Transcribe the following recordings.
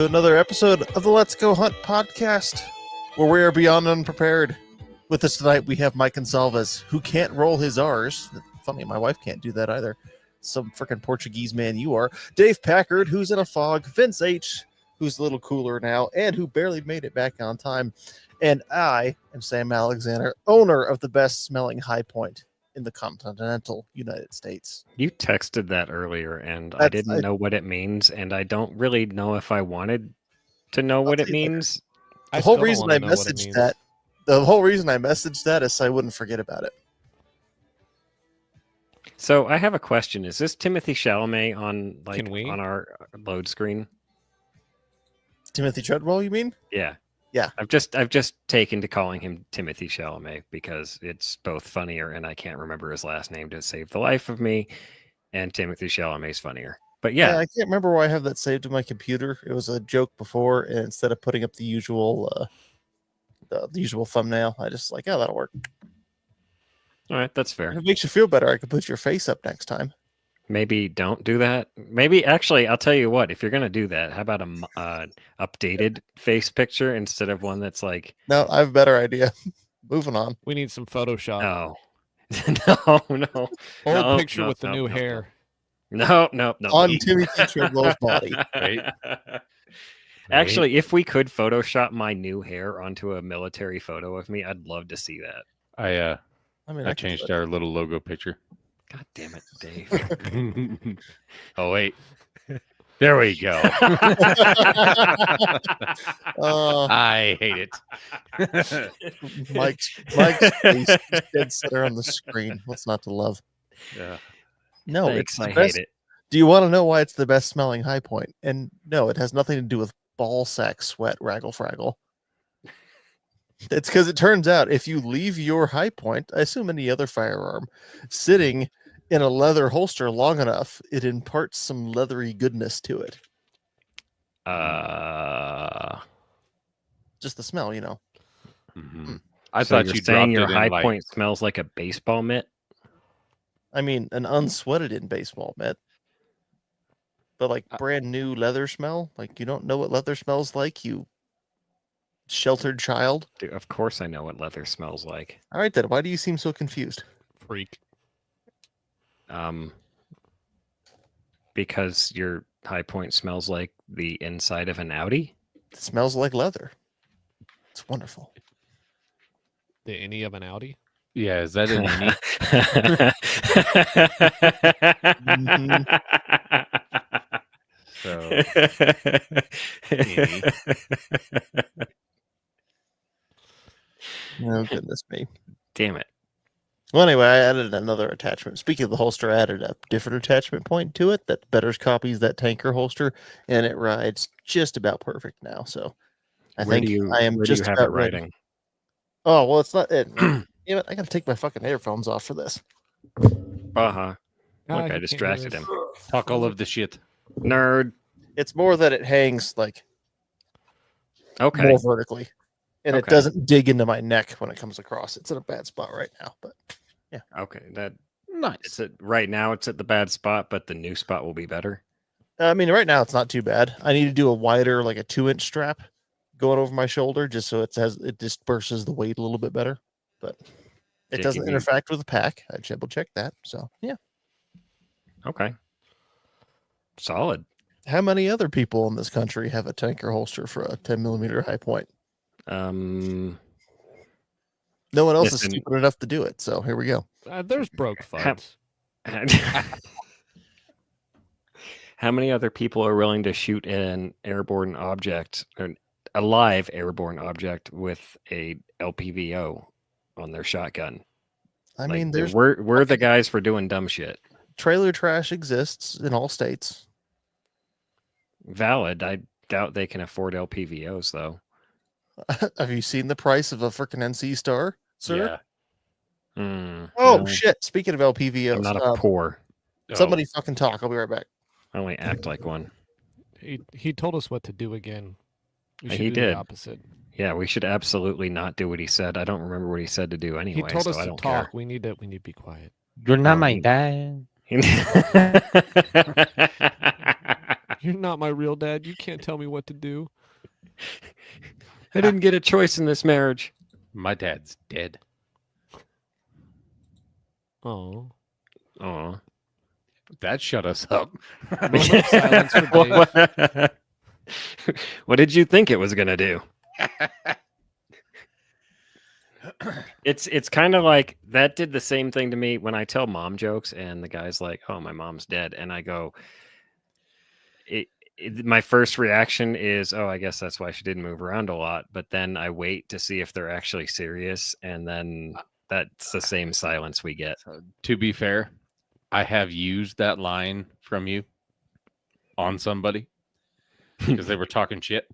Another episode of the Let's Go Hunt podcast, where we are beyond unprepared. With us tonight, we have Mike Gonsalves, who can't roll his R's. Funny, my wife can't do that either. Some freaking Portuguese man you are. Dave Packard, who's in a fog. Vince H., who's a little cooler now, and who barely made it back on time. And I am Sam Alexander, owner of the best-smelling high point in the continental United States. You texted that earlier, and I didn't know what it means, and I don't really know if I wanted to know what it means. The whole reason I messaged that is so I wouldn't forget about it. So I have a question. Is this Timothy Chalamet on our load screen? Timothy Treadwell, you mean? Yeah. Yeah. I've just taken to calling him Timothy Chalamet because it's both funnier and I can't remember his last name to save the life of me, and Timothy Chalamet's funnier. But yeah, I can't remember why I have that saved in my computer. It was a joke before, and instead of putting up the usual thumbnail, I just that'll work. All right, that's fair. If it makes you feel better, I could put your face up next time. Maybe don't do that. Maybe actually, I'll tell you what. If you're gonna do that, how about a updated face picture instead of one that's like? No, I have a better idea. Moving on. We need some Photoshop. No, no. Or a picture with the new hair. No. On Timothy Treadwell's body. Right. Actually, if we could Photoshop my new hair onto a military photo of me, I'd love to see that. I changed our little logo picture. God damn it, Dave. Oh, wait. There we go. I hate it. Mike's face is dead center on the screen. What's not to love? Yeah. No, Thanks, it's the I best. hate it. Do you want to know why it's the best smelling high point? And no, it has nothing to do with ball sack sweat, raggle fraggle. It's because it turns out if you leave your high point, I assume any other firearm, sitting in a leather holster long enough, it imparts some leathery goodness to it. Just the smell, you know. Mm-hmm. I So thought you're you saying your dropped it high in, like, point smells like a baseball mitt? I mean, an unsweated in baseball mitt. But like brand new leather smell? Like you don't know what leather smells like, you sheltered child? Dude, of course I know what leather smells like. All right then, why do you seem so confused? Freak. Because your high point smells like the inside of an Audi? It smells like leather. It's wonderful. The innie of an Audi? Yeah, is that an innie? So, Oh, goodness me. Damn it. Well, anyway, I added another attachment. Speaking of the holster, I added a different attachment point to it that better copies that tanker holster, and it rides just about perfect now. So I think I am just have about it ready. riding? Oh, well, it's not it. I got to take my fucking earphones off for this. Uh-huh. Look, I he can't distracted hear him. us. talk all of the shit. Nerd. It's more that it hangs like Okay. more vertically, and it Okay. doesn't dig into my neck when it comes across. It's in a bad spot right now, but Okay. That Nice. right now it's at the bad spot, but the new spot will be better. I mean, right now it's not too bad. I need to do a wider, like a 2-inch strap going over my shoulder, just so it disperses the weight a little bit better. But it Did doesn't you- interact with the pack. I double checked that. So yeah. Okay. Solid. How many other people in this country have a tanker holster for a 10mm high point? No one else is Listen. stupid enough to do it. So here we go. There's broke fuds. How many other people are willing to shoot an airborne object, or a live airborne object, with a LPVO on their shotgun? I mean, we're the guys for doing dumb shit. trailer trash exists in all states. Valid. I doubt they can afford LPVOs though. Have you seen the price of a freaking NC Star, sir? Yeah. Oh No, shit! Speaking of LPVOs, I'm not a poor. somebody fucking talk. I'll be right back. I only act like one. He told us what to do again. We should He do did. the opposite. Yeah, we should absolutely not do what he said. I don't remember what he said to do anyway. He told us so I to don't talk. We need to be quiet. You're not Oh, my he- dad. care. You're not my real dad. You can't tell me what to do. I didn't get a choice in this marriage. My dad's dead. Oh. Oh. That shut us up. Moment of silence for Dave. What did you think it was gonna do? It's kind of like that did the same thing to me when I tell mom jokes and the guy's like, "Oh, my mom's dead," and I go, my first reaction is, "Oh, I guess that's why she didn't move around a lot." But then I wait to see if they're actually serious, and then that's the same silence we get. To be fair, I have used that line from you on somebody because they were talking shit.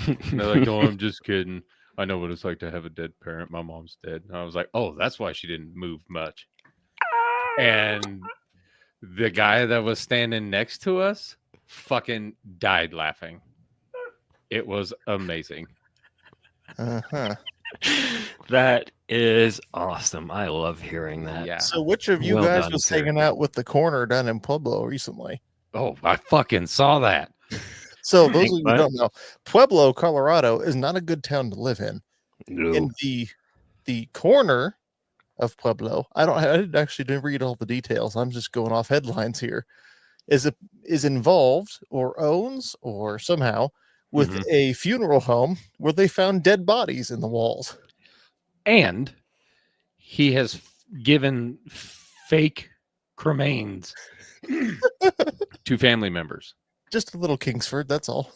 And they're like, "Oh, I'm just kidding. I know what it's like to have a dead parent. My mom's dead." And I was like, "Oh, that's why she didn't move much." And the guy that was standing next to us fucking died laughing. It was amazing. Uh-huh. That is awesome. I love hearing that. Yeah. So which of you Well guys done, was sir. hanging out with the corner down in Pueblo recently? Oh, I fucking saw that. So those Think of you who what? don't know, Pueblo, Colorado is not a good town to live in. No. In the corner of Pueblo, I didn't read all the details. I'm just going off headlines here. Is involved or owns or somehow with Mhm. a funeral home where they found dead bodies in the walls. And he has given fake cremains to family members. Just a little Kingsford, that's all.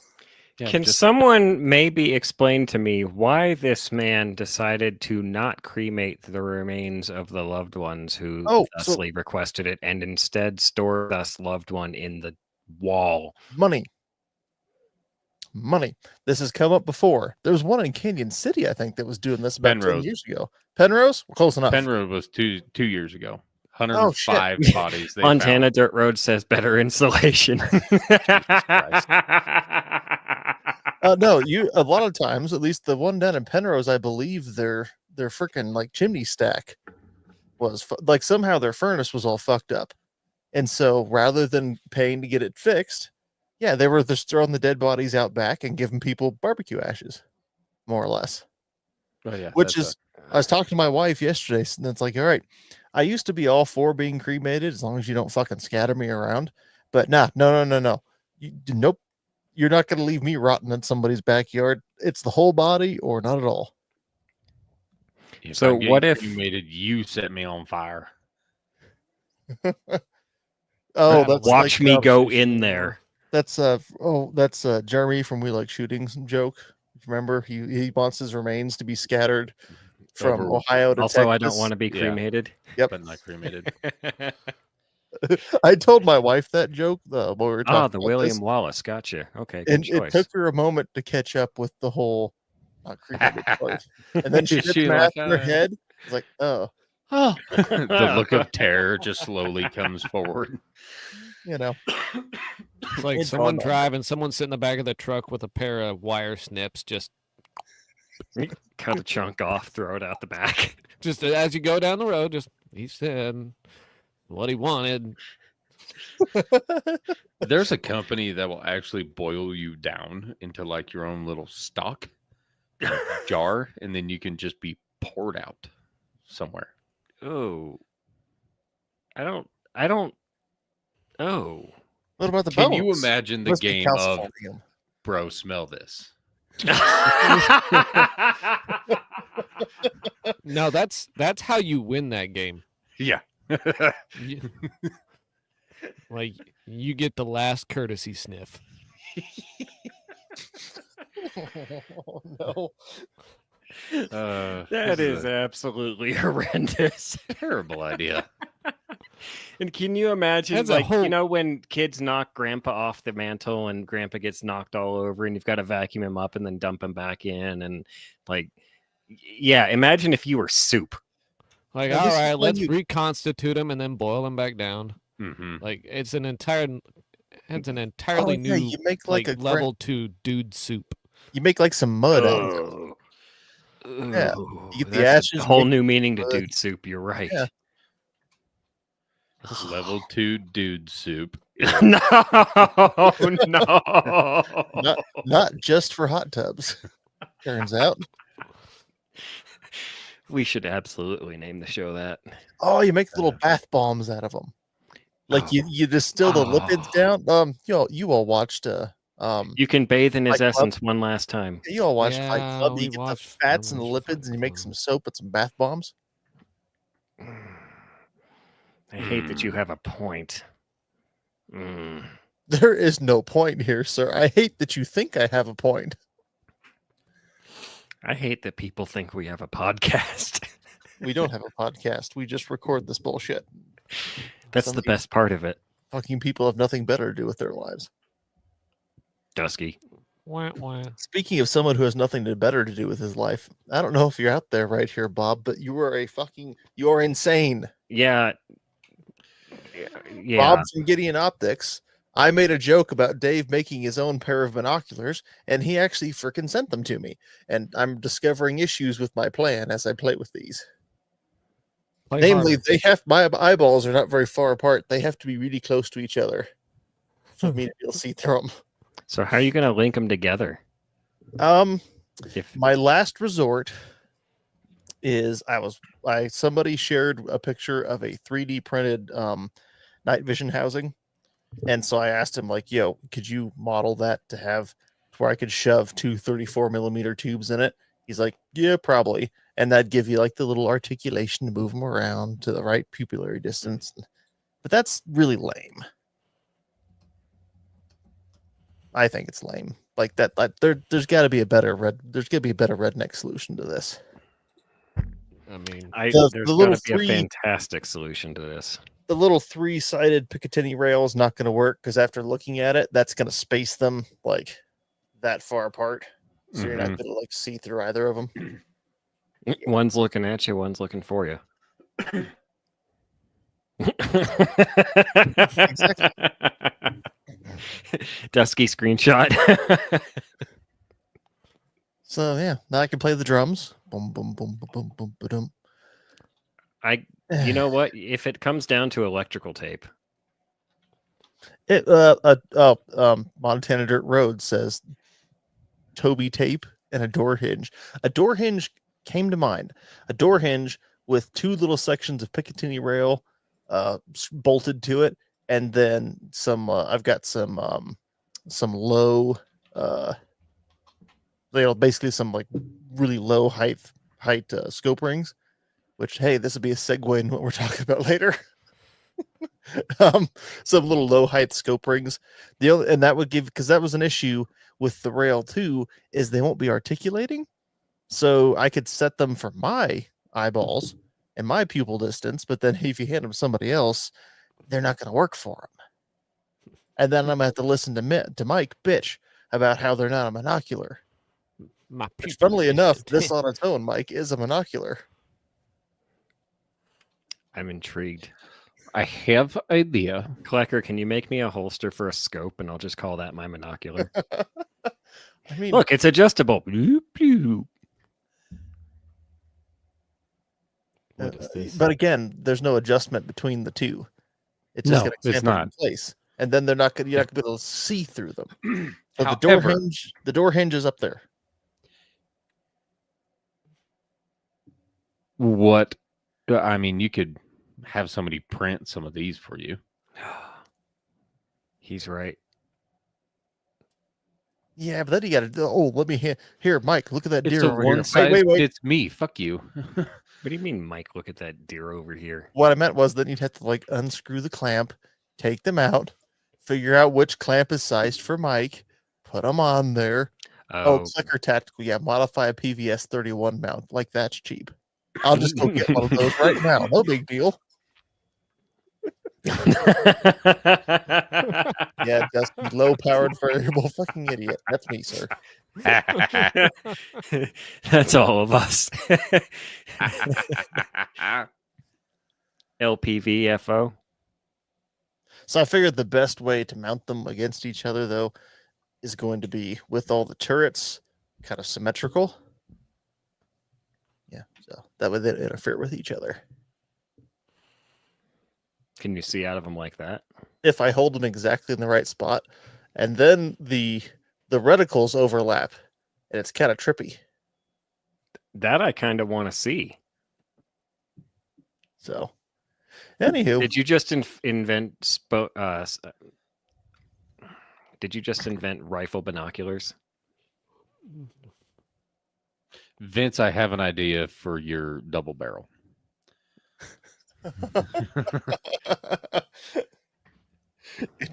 Yeah, Can just- someone maybe explain to me why this man decided to not cremate the remains of the loved ones who Oh, so- thusly requested it and instead store thus loved one in the wall? Money. This has come up before. There was one in Canyon City, I think, that was doing this about 10 Penrose. years ago. Penrose? Close enough. Penrose was two years ago. Oh, shit. 105 bodies. They Montana found. Dirt Road says better insulation. Christ. No, a lot of times, at least the one down in Penrose, I believe their freaking like chimney stack was like somehow their furnace was all fucked up, and so rather than paying to get it fixed, yeah, they were just throwing the dead bodies out back and giving people barbecue ashes, more or less. Oh, yeah, Which that's is, I was talking to my wife yesterday, and it's like, all right, I used to be all for being cremated as long as you don't fucking scatter me around, but no, nope. You're not going to leave me rotting in somebody's backyard. It's the whole body or not at all. if So I get what if- cremated, you set me on fire? Oh, that's Watch like, me go conversation in anymore. there. that's Jeremy from We Like Shootings joke. Remember, he wants his remains to be scattered from Over- Ohio to Also, Texas. I don't want to be Yeah. cremated. Yep. But not cremated. I told my wife that joke when we were talking Ah, the about William this, Wallace. Gotcha. Okay, good and it choice. took her a moment to catch up with the whole not cremated part. And then she did She math like, in her head. It's like, oh, the look of terror just slowly comes forward. you know. It's like It's someone on. driving, someone sit in the back of the truck with a pair of wire snips, just Cut a chunk off, throw it out the back. as you go down the road, just he said what he wanted. There's a company that will actually boil you down into like your own little stock jar, and then you can just be poured out somewhere. Oh, I don't. Oh, What about the Can bones? you imagine the Must be game of calcium. bro, smell this? No, that's how you win that game. Yeah. You- like you get the last courtesy sniff. Oh, no. that this is absolutely horrendous. a terrible idea. And can you imagine, That's a like, whole- you know, when kids knock Grandpa off the mantle and Grandpa gets knocked all over, and you've got to vacuum him up and then dump him back in, and like, yeah, imagine if you were soup. Like, Now, all this is right, when let's you- reconstitute him and then boil him back down. Hmm. Like it's an entirely Oh, yeah, new you make like, a level 2 dude soup. You make like some mud out of it. Oh. Yeah, Ooh, you get the that's ashes, a whole make new meaning to mud. dude soup. You're right. Yeah. Level 2 dude soup. No, no. Not just for hot tubs. Turns out. We should absolutely name the show that. Oh, you make little bath bombs out of them. Like Oh. you distill the lipids down. You all watched You can bathe in his Fight Club? essence one last time. you all watched Fight Yeah, Club. we You get the watched- fats we and the watched Fight lipids, and you make Club. some soap and some bath bombs. I hate that you have a point. There is no point here, sir. I hate that you think I have a point. I hate that people think we have a podcast. We don't have a podcast. We just record this bullshit. That's Some the best part of it, Fucking people have nothing better to do with their lives. Dusky. Wah, wah. Speaking of someone who has nothing better to do with his life, I don't know if you're out there right here, Bob, but you are insane. Yeah. Yeah. Bob from Gideon Optics. I made a joke about Dave making his own pair of binoculars, and he actually frickin' sent them to me. And I'm discovering issues with my plan as I play with these. Play Namely, harder. my eyeballs are not very far apart. They have to be really close to each other for me to be able to see through them. So how are you going to link them together? If My last resort is somebody shared a picture of a 3D printed night vision housing. And so I asked him, like, yo, could you model that to have where I could shove two 34 millimeter tubes in it? He's like, yeah, probably. And that'd give you like the little articulation to move them around to the right pupillary distance. But that's really lame. I think it's lame. Like that, there's got to be a better redneck solution to this. I mean, there's the got little to be a three- fantastic solution to this. The little 3-sided Picatinny rail is not going to work because after looking at it, that's going to space them like that far apart. So you're not going to like see through either of them. One's looking at you, one's looking for you. Dusky screenshot. So yeah, now I can play the drums. Boom, boom, boom, boom, boom, boom, boom. You know what? If it comes down to electrical tape, Montana Dirt Road says Toby tape and a door hinge. A door hinge came to mind. A door hinge with two little sections of Picatinny rail bolted to it, and then some. I've got some low, basically some like really low height scope rings. Which, hey, this would be a segue in what we're talking about later. Some little low height scope rings. And that would give, because that was an issue with the rail too, is they won't be articulating. So I could set them for my eyeballs and my pupil distance, but then if you hand them to somebody else, they're not going to work for them. And then I'm going to have to listen to Mike bitch about how they're not a monocular. Which, funnily enough, this on its own, Mike, is a monocular. I'm intrigued. I have idea. Klecker, can you make me a holster for a scope and I'll just call that my monocular? I mean, Look, it's adjustable. Bloop, bloop. What is this? but again, there's no adjustment between the two. It's No, just going to it's clamp it in not. place, and then you're not going to be able to see through them. But However, the door hinge is up there. what? I mean, you could have somebody print some of these for you. He's right. Yeah, but then you got to. Oh, let me here, Mike. Look at that It's deer a over one here. size Wait. fits me. Fuck you. What do you mean, Mike? Look at that deer over here. What I meant was that you'd have to like unscrew the clamp, take them out, figure out which clamp is sized for Mike, put them on there. Oh, Clicker Tactical. Yeah, modify a PVS 31 mount. Like that's cheap. I'll just go get one of those right now. No big deal. Yeah, just low-powered variable fucking idiot. That's me, sir. That's all of us. LPVFO. So I figured the best way to mount them against each other, though, is going to be with all the turrets kind of symmetrical. Yeah, so that way they interfere with each other. Can you see out of them like that? if I hold them exactly in the right spot, and then the reticles overlap, and it's kind of trippy. That I kind of want to see. So, anywho, Did you just invent? Did you just invent rifle binoculars? Vince, I have an idea for your double barrel.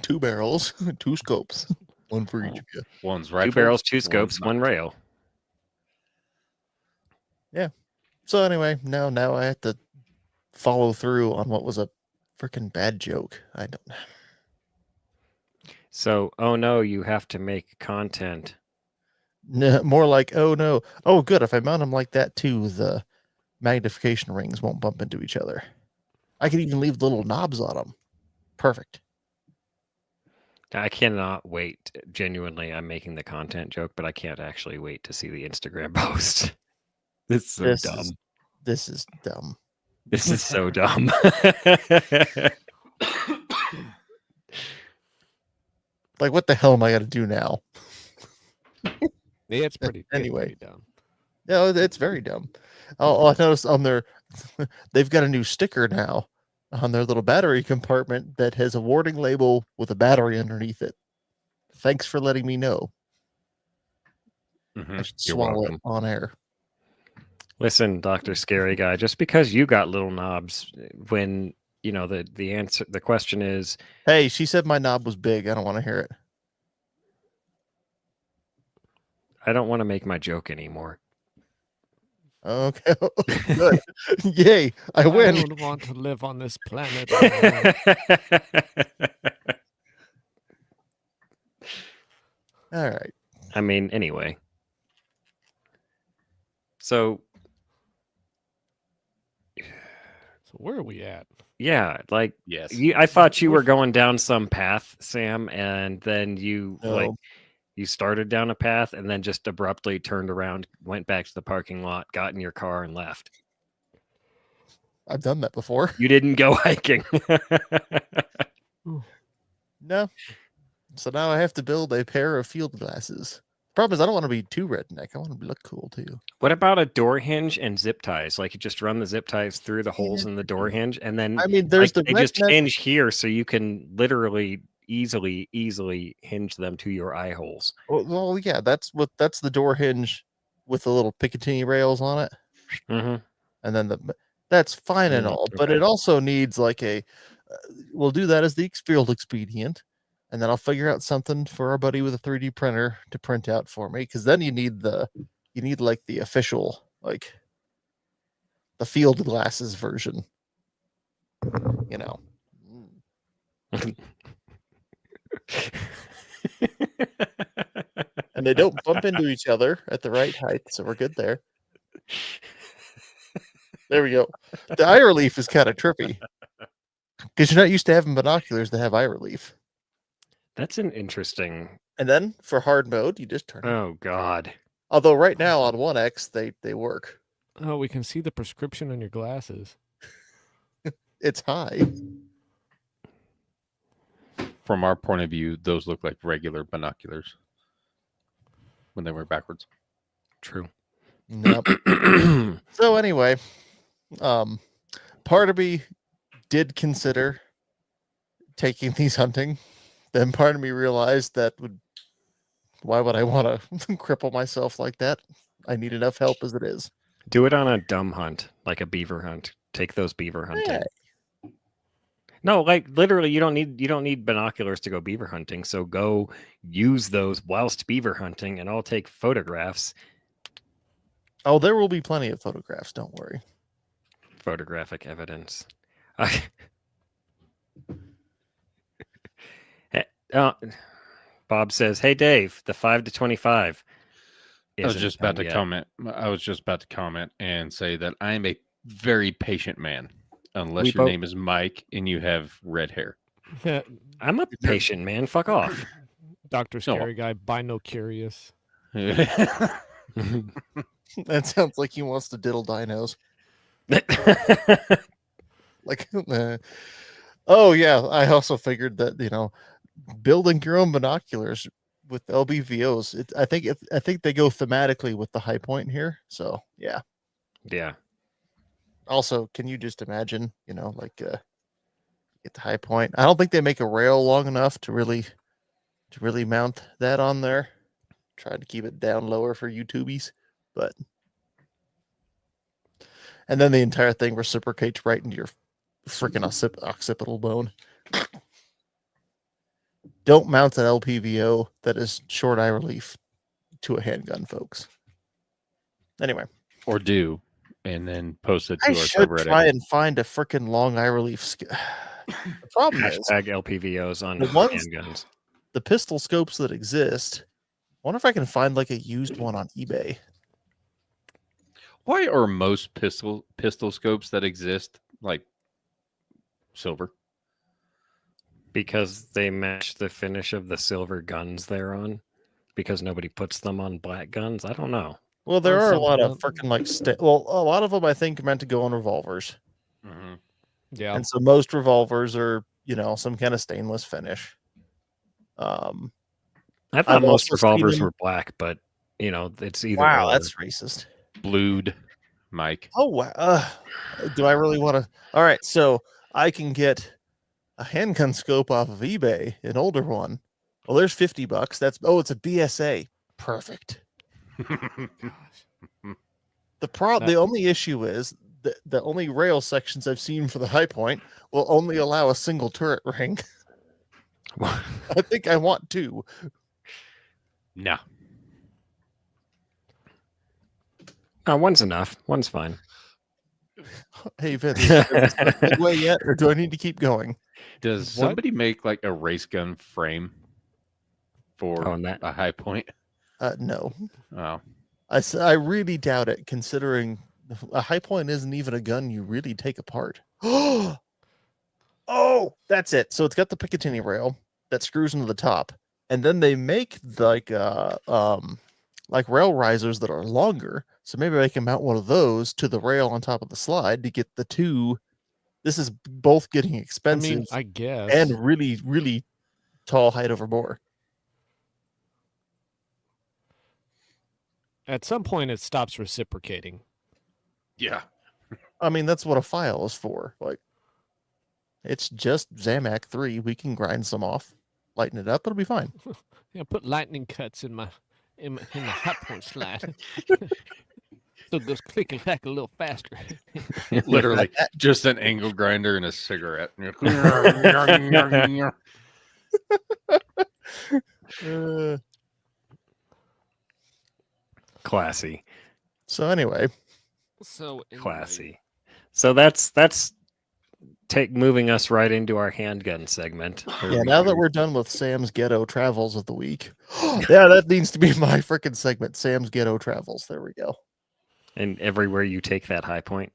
two barrels, two scopes, one for each of you. One's rifle. 2 barrels, 2 scopes, 1 rail. So anyway, now I have to follow through on what was a freaking bad joke. I don't. So, oh no, you have to make content. No, more like, oh no, oh good. If I mount them like that too, the magnification rings won't bump into each other. I could even leave little knobs on them. Perfect. I cannot wait. Genuinely, I'm making the content joke, but I can't actually wait to see the Instagram post. This is so This dumb. This is dumb. This is so dumb. Like, what the hell am I gonna do now? Yeah, it's pretty. Anyway. It's pretty dumb. No, it's very dumb. Oh, I noticed on their, they've got a new sticker now on their little battery compartment that has a warning label with a battery underneath it. Thanks for letting me know. I should You're swallow welcome. it on air. Listen, Dr. Scary Guy, just because you got little knobs, when the question is, Hey, she said my knob was big. I don't want to hear it. I don't want to make my joke anymore. Okay, good. Yay, I win. I don't want to live on this planet anymore. All right. I mean, anyway. So Where are we at? yeah, like Yes. I thought you were going down some path, Sam, and then you No. you started down a path and then just abruptly turned around, went back to the parking lot, got in your car, and left. I've done that before. You didn't go hiking. No. So now I have to build a pair of field glasses. Problem is, I don't want to be too redneck. I want to look cool too. What about a door hinge and zip ties? Like you just run the zip ties through the holes in the door hinge, and then I mean, there's like, the they just redneck- hinge here, so you can literally easily hinge them to your eye holes. Well, yeah, that's the door hinge with the little Picatinny rails on it, Mm-hmm. and then that's fine and all, but okay. it also needs like a. We'll do that as the field expedient, and then I'll figure out something for our buddy with a 3D printer to print out for me, because then you need like the official, like the field glasses version, you know. And they don't bump into each other at the right height, so we're good there. There we go. The eye relief is kind of trippy because you're not used to having binoculars that have eye relief. That's an interesting. And then for hard mode, you just turn it. Oh God. Although right now on 1X they work. Oh, we can see the prescription on your glasses. It's high. From our point of view, those look like regular binoculars when they were backwards. True. Nope. So anyway, part of me did consider taking these hunting. Then part of me realized why would I want to cripple myself like that? I need enough help as it is. Do it on a dumb hunt, like a beaver hunt. Take those beaver hunting. Yeah. No, like literally, you don't need binoculars to go beaver hunting. So go use those whilst beaver hunting, and I'll take photographs. Oh, there will be plenty of photographs. Don't worry. Photographic evidence. Bob says, "Hey Dave, the 5 to 25." I was just about to yet. comment. I was just about to comment and say that I am a very patient man, unless We your both- name is Mike and you have red hair. I'm a patient man. Fuck off. Dr. Scary Guy, bino curious. That sounds like he wants to diddle dinos. Like, Oh yeah, I also figured that building your own binoculars with LBVOs. I think they go thematically with the high point here. So yeah. Yeah. Also, can you just imagine? Get the high point. I don't think they make a rail long enough to really mount that on there. Try to keep it down lower for YouTubies, but and then the entire thing reciprocates right into your freaking occipital bone. Don't mount an LPVO that is short eye relief to a handgun, folks. Anyway, Or do, and then post it to I our should subreddit. try and find a freaking long eye relief. The problem is Hashtag LPVOs on the ones- handguns. the pistol scopes that exist. I wonder if I can find like a used one on eBay. Why are most pistol scopes that exist like silver? Because they match the finish of the silver guns they're on. Because nobody puts them on black guns. I don't know. Well, there are a lot of something freaking like a lot of them I think are meant to go on revolvers, Mm-hmm. Yeah. and so most revolvers are some kind of stainless finish. I thought I've most also seen revolvers them- were black, but it's either Wow, or. that's racist. Blued, Mike. Oh wow, do I really want to? All right, so I can get a handgun scope off of eBay, an older one. Well, there's $50. It's a BSA. Perfect. The only issue is the only rail sections I've seen for the high point will only allow a single turret ring. I think I want two. No. One's enough. One's fine. Hey Vince, is there a segue yet, or do I need to keep going? Does What? somebody make like a race gun frame for Oh, and that a high point? No, Oh, I really doubt it, considering a high point isn't even a gun you really take apart. Oh, that's it. So it's got the Picatinny rail that screws into the top, and then they make like rail risers that are longer. So maybe I can mount one of those to the rail on top of the slide to get the two. This is both getting I expensive mean, I guess. and really, really tall height over bore. At some point, it stops reciprocating. yeah. I mean, that's what a file is for. Like, it's just Zamac 3. We can grind some off, lighten it up. It'll be fine. Yeah, put lightning cuts in my hot point slide. So it goes click and clack a little faster. Literally just an angle grinder and a cigarette. Uh, classy. so anyway, So anyway, Classy. So that's moving us right into our handgun segment. yeah. Now that we're done with Sam's ghetto travels of the week, yeah, that needs to be my freaking segment. Sam's ghetto travels. There we go. and everywhere you take that high point.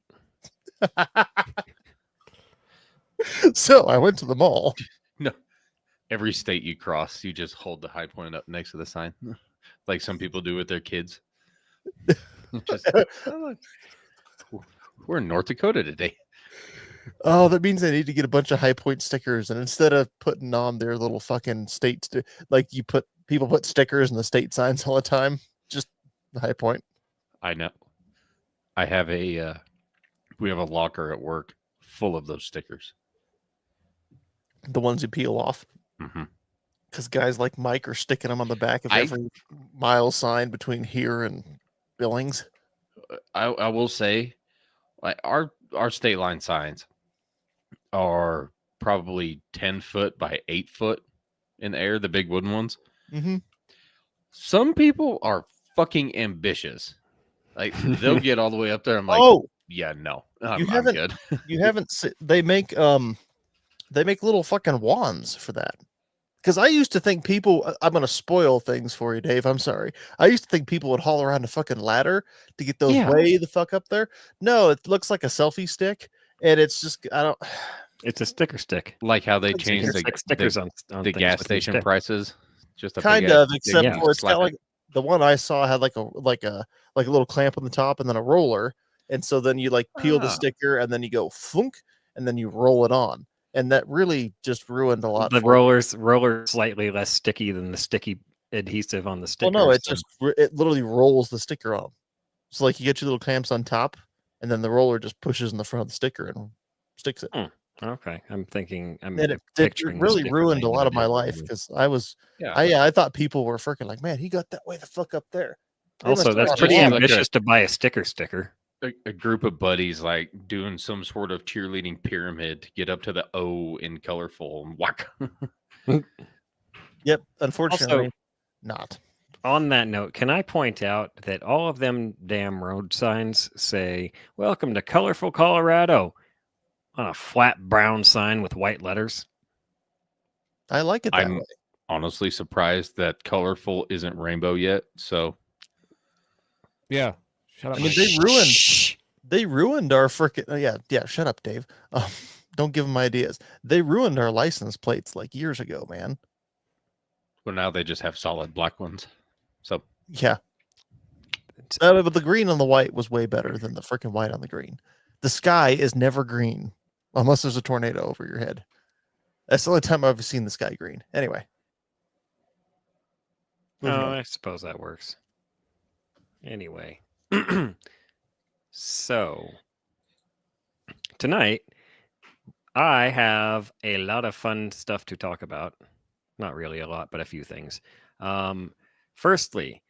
So I went to the mall. No. Every state you cross, you just hold the high point up next to the sign, like some people do with their kids. Just, "Oh, look, we're in North Dakota today. Oh, that means I need to get a bunch of high point stickers, and instead of putting on their little fucking states, like people put stickers in the state signs all the time, just the high point. I know. I have we have a locker at work full of those stickers. The ones you peel off. Mm-hmm. Because guys like Mike are sticking them on the back of I- every mile sign between here and Billings. I will say, like our state line signs are probably 10 foot by 8 foot in the air, the big wooden ones. Mm-hmm. Some people are fucking ambitious. Like they'll get all the way up there. I'm like, Oh, yeah, no, You I'm haven't- good. you haven't seen, they make little fucking wands for that. Because I used to think people, I'm going to spoil things for you, Dave. I'm sorry. I used to think people would haul around a fucking ladder to get those Yeah. way the fuck up there. No, it looks like a selfie stick. And it's just, It's a sticker stick. Like how they It's changed Stick stickers on the things gas with your station stick. prices. Just a kind big of, ass except stick, for it's slap got it. like the one I saw had like a little clamp on the top and then a roller. And so then you like peel the Ah. sticker and then you go funk and then you roll it on. and that really just ruined a lot. The for me. roller slightly less sticky than the sticky adhesive on the sticker. Well, no, it just it literally rolls the sticker on. So like you get your little clamps on top, and then the roller just pushes in the front of the sticker and sticks it. Okay, I'm thinking. I'm And it picturing the really sticker ruined a laying lot of my in life it. because I was, Yeah. I thought people were freaking like, man, he got that way the fuck up there. They must Also, have that's got pretty along. like ambitious to buy a sticker. A group of buddies like doing some sort of cheerleading pyramid to get up to the O in colorful and whack. Yep, unfortunately, Also, not. on that note, can I point out that all of them damn road signs say "Welcome to colorful Colorado" on a flat brown sign with white letters? I like it that I'm way. honestly surprised that colorful isn't rainbow yet. So Yeah. Shut up. I mean, Mike. they ruined our freaking yeah. Shut up, Dave. Don't give them ideas. They ruined our license plates like years ago, man. well, now they just have solid black ones. So Yeah, but the green on the white was way better than the freaking white on the green. The sky is never green unless there's a tornado over your head. That's the only time I've seen the sky green. Anyway. Moving on. I suppose that works. Anyway, so tonight I have a lot of fun stuff to talk about. Not really a lot, but a few things. Firstly,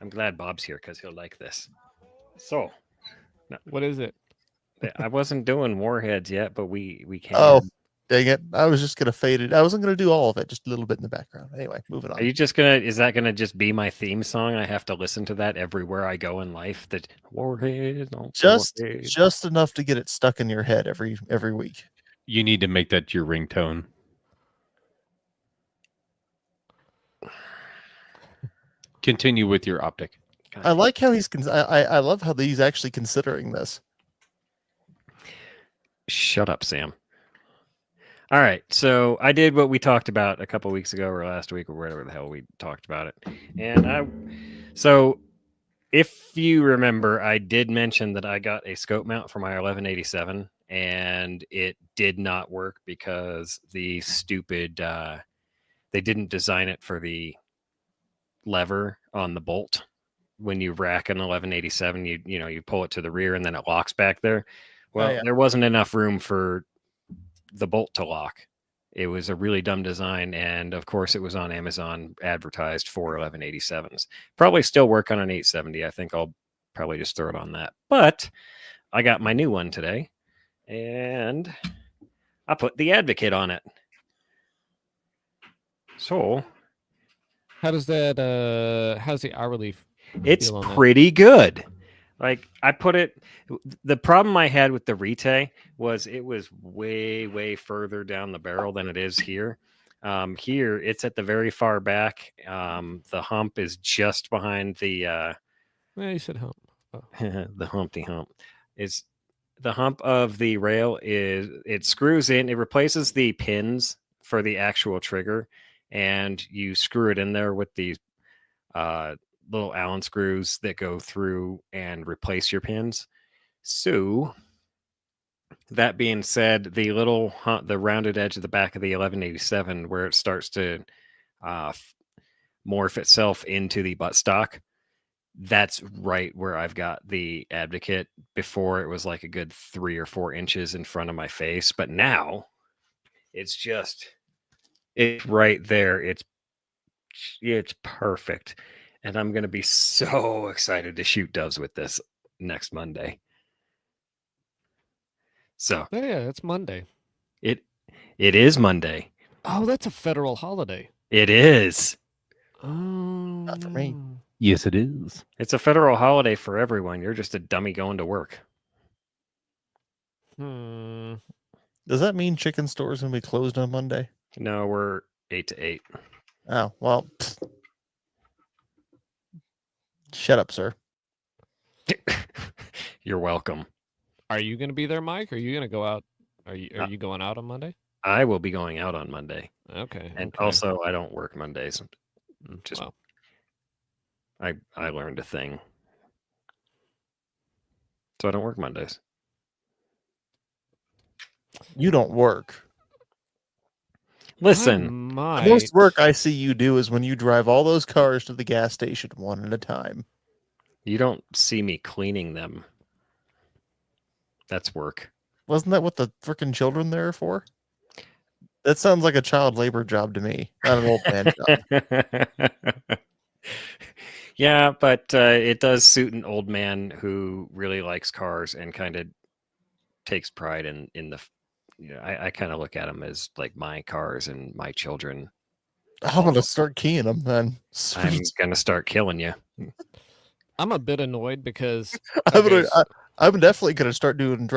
I'm glad Bob's here because he'll like this. So, What is it? I wasn't doing warheads yet, but we can. Oh, dang it. I was just going to fade it. I wasn't going to do all of it, just a little bit in the background. Anyway, moving on. Are you just gonna? Is that gonna just be my theme song? I have to listen to that everywhere I go in life. That warhead, no, warhead. Just enough to get it stuck in your head every week. you need to make that your ringtone. Continue with your optic. God, I like how I love how he's actually considering this. shut up, Sam. All right, so I did what we talked about a couple weeks ago or last week or whatever the hell we talked about it. So if you remember, I did mention that I got a scope mount for my 1187 and it did not work because the stupid they didn't design it for the lever on the bolt. When you rack an 1187, you pull it to the rear and then it locks back there. Well, there wasn't enough room for the bolt to lock. It was a really dumb design, and of course it was on Amazon advertised for 1187s. Probably still work on an 870. I think I'll probably just throw it on that. But I got my new one today, and I put the Advocate on it. So How's the hourly? it's feel on that? pretty good. Like I put it, the problem I had with the Rite was it was way, way further down the barrel than it is here. Here it's at the very far back. The hump is just behind the Yeah, you said hump. Oh. the Humpty Hump. Is the hump of the rail is it screws in. It replaces the pins for the actual trigger, and you screw it in there with these little Allen screws that go through and replace your pins. So that being said, the the rounded edge of the back of the 1187 where it starts to morph itself into the buttstock, that's right where I've got the Advocate. Before it was like a good 3 or 4 inches in front of my face, but now it's right there. It's perfect. And I'm going to be so excited to shoot doves with this next Monday. So Oh, yeah, it's Monday. it is Monday. Oh, that's a federal holiday. It is. Oh, Not for me. Yes, it is. It's a federal holiday for everyone. You're just a dummy going to work. Hmm. Does that mean chicken stores gonna be closed on Monday? No, we're 8 to 8. Oh well. Shut up, sir. You're welcome. Are you going to be there, Mike? Are you going to go out? Are you going out on Monday? I will be going out on Monday. Okay. And okay. also I don't work Mondays. Just Well, I learned a thing. So I don't work Mondays. You don't work. Listen, The most work I see you do is when you drive all those cars to the gas station one at a time. you don't see me cleaning them. That's work. Wasn't that what the frickin' children there are for? That sounds like a child labor job to me, not an old man job. Yeah, but it does suit an old man who really likes cars and kind of takes pride in the. You know, I kind of look at them as like my cars and my children. I'm gonna start keying them then. I'm Sweet. gonna start killing you. I'm a bit annoyed because I'm definitely gonna start doing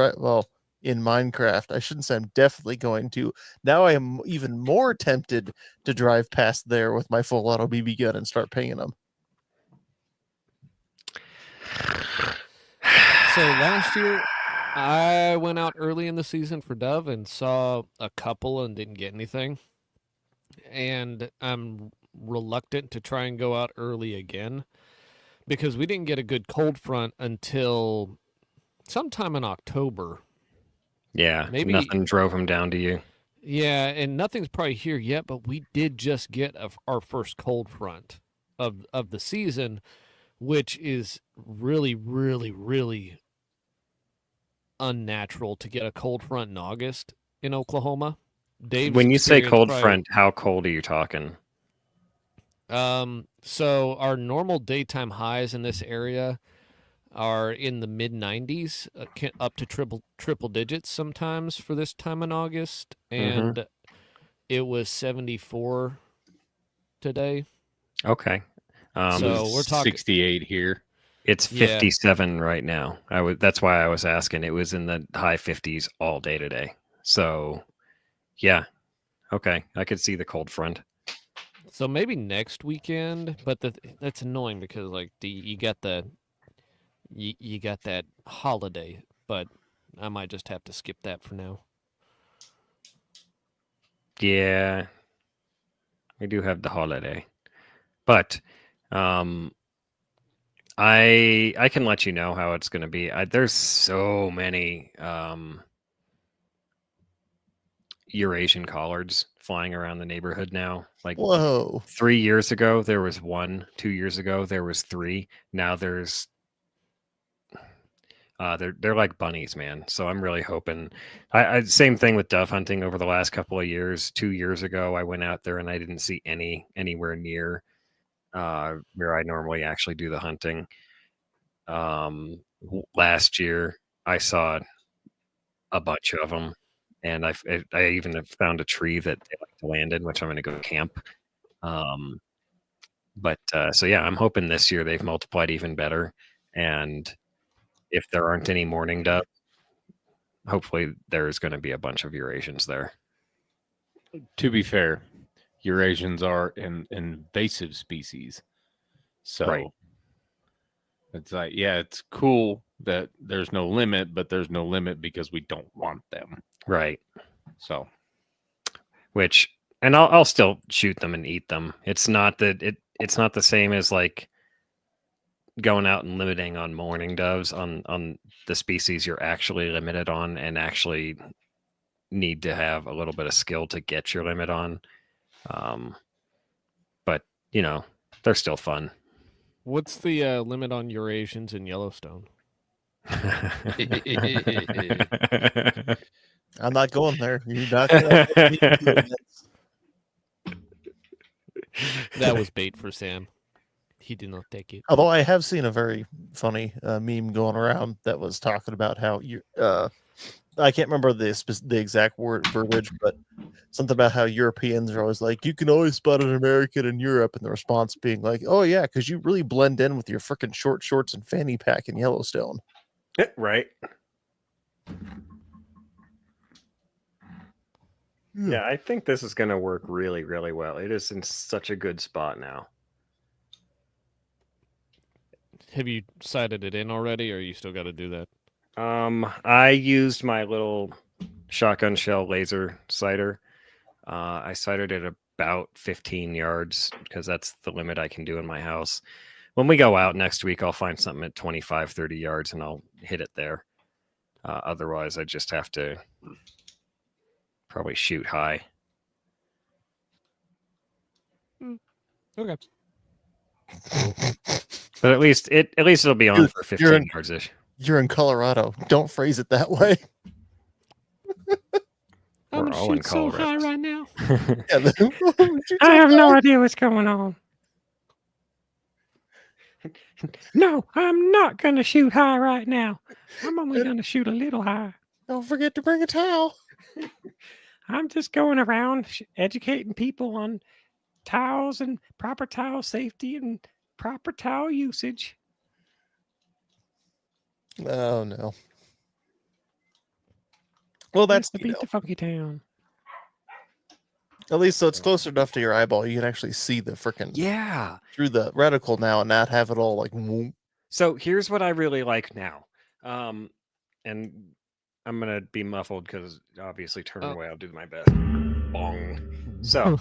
in Minecraft. I shouldn't say I'm definitely going to. Now I am even more tempted to drive past there with my full auto BB gun and start pinging them. so last year I went out early in the season for dove and saw a couple and didn't get anything. And I'm reluctant to try and go out early again because we didn't get a good cold front until sometime in October. Yeah, Maybe- nothing drove him down to you. Yeah, and nothing's probably here yet, but we did just get our first cold front of the season, which is really, really, really unnatural to get a cold front in August in Oklahoma. Dave's When you say experienced cold probably- front, how cold are you talking? So our normal daytime highs in this area are in the mid 90s, up to triple digits sometimes for this time in August, and it was 74 today. Okay. So we're talking 68 here. It's Yeah. 57 right now. That's why I was asking. It was in the high 50s all day today. So, yeah. Okay, I could see the cold front. So maybe next weekend, but that's annoying because like you got you got that holiday, but I might just have to skip that for now. Yeah. We do have the holiday. But I can let you know how it's going to be. There's so many Eurasian collards flying around the neighborhood now. Like Whoa. 3 years ago there was 1, 2 years ago there was 3. Now there's they're like bunnies, man. So I'm really hoping. I same thing with dove hunting over the last couple of years. 2 years ago I went out there and I didn't see anywhere near where I normally actually do the hunting. Last year I saw a bunch of them, and I even have found a tree that they like to land in, which I'm going to go camp. But so yeah, I'm hoping this year they've multiplied even better, and if there aren't any mourning dove, hopefully there's going to be a bunch of Eurasians there. To be fair, Eurasians are an invasive species. So Right. it's like, yeah, it's cool that there's no limit, but there's no limit because we don't want them. Right. So, And I'll still shoot them and eat them. It's not that it's not the same as like going out and limiting on mourning doves on the species you're actually limited on and actually need to have a little bit of skill to get your limit on. But you know, they're still fun. What's the limit on Eurasians in Yellowstone? I'm not going there. You're not gonna let me do this. That was bait for Sam. He did not take it. Although I have seen a very funny meme going around that was talking about how you I can't remember the exact verbiage, but something about how Europeans are always like, you can always spot an American in Europe, and the response being like, oh yeah, because you really blend in with your freaking short shorts and fanny pack in Yellowstone. Right. Yeah, I think this is going to work really, really well. It is in such a good spot now. Have you sighted it in already, or you still got to do that? I used my little shotgun shell laser sighter. I sighted it about 15 yards because that's the limit I can do in my house. When we go out next week, I'll find something at 25, 30 yards and I'll hit it there. Otherwise, I just have to probably shoot high. Okay. But at least it'll be on You're- for you're 15 in- yards ish. You're in Colorado. Don't phrase it that way. I'm We're gonna all in shoot so high Colorado. right now. Yeah, I have no idea what's going on. No, I'm not gonna shoot high right now. I'm only gonna shoot a little high. Don't forget to bring a towel. I'm just going around educating people on towels and proper towel safety and proper towel usage. Oh no. Well, That's that's the beat the funky town. at least so it's close enough to your eyeball. You can actually see the freaking Yeah. through the reticle now and not have it all like. Whoop. So here's what I really like now. And I'm gonna be muffled because obviously turn Oh. away. I'll do my best. Bong. So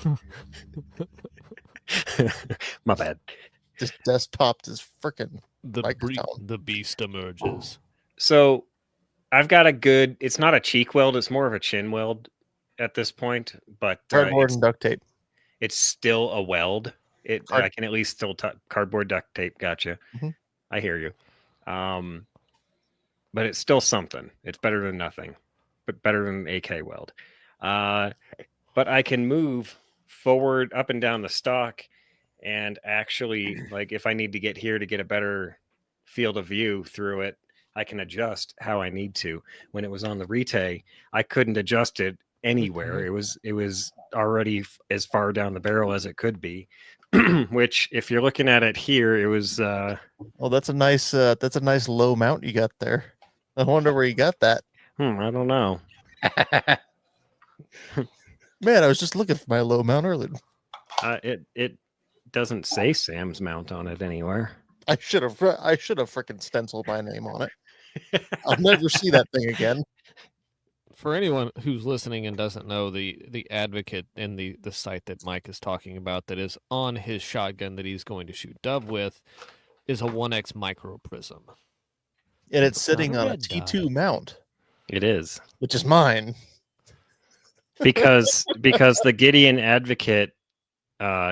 my bad. Just desk popped his freaking. the Microphone. the beast emerges. So I've got a good. It's not a cheek weld. It's more of a chin weld at this point. But Cardboard and duct tape. it's still a weld. Card- I can at least still cardboard duct tape. Gotcha. Mhm. I hear you. But it's still something. It's better than nothing, but better than an AK weld. But I can move forward, up and down the stock, and actually, like if I need to get here to get a better field of view through it, I can adjust how I need to. When it was on the Rite, I couldn't adjust it anywhere. It was already as far down the barrel as it could be. Which, if you're looking at it here, it was. Well, that's a nice low mount you got there. I wonder where you got that. I don't know. Man, I was just looking for my low mount earlier. It doesn't say Sam's mount on it anywhere. I should have freaking stenciled my name on it. I'll never see that thing again. For anyone who's listening and doesn't know, the advocate in the site that Mike is talking about that is on his shotgun that he's going to shoot dove with is a 1X micro prism. And it's It's not sitting a on a red dot. T2 mount, It is which is mine. because the Gideon Advocate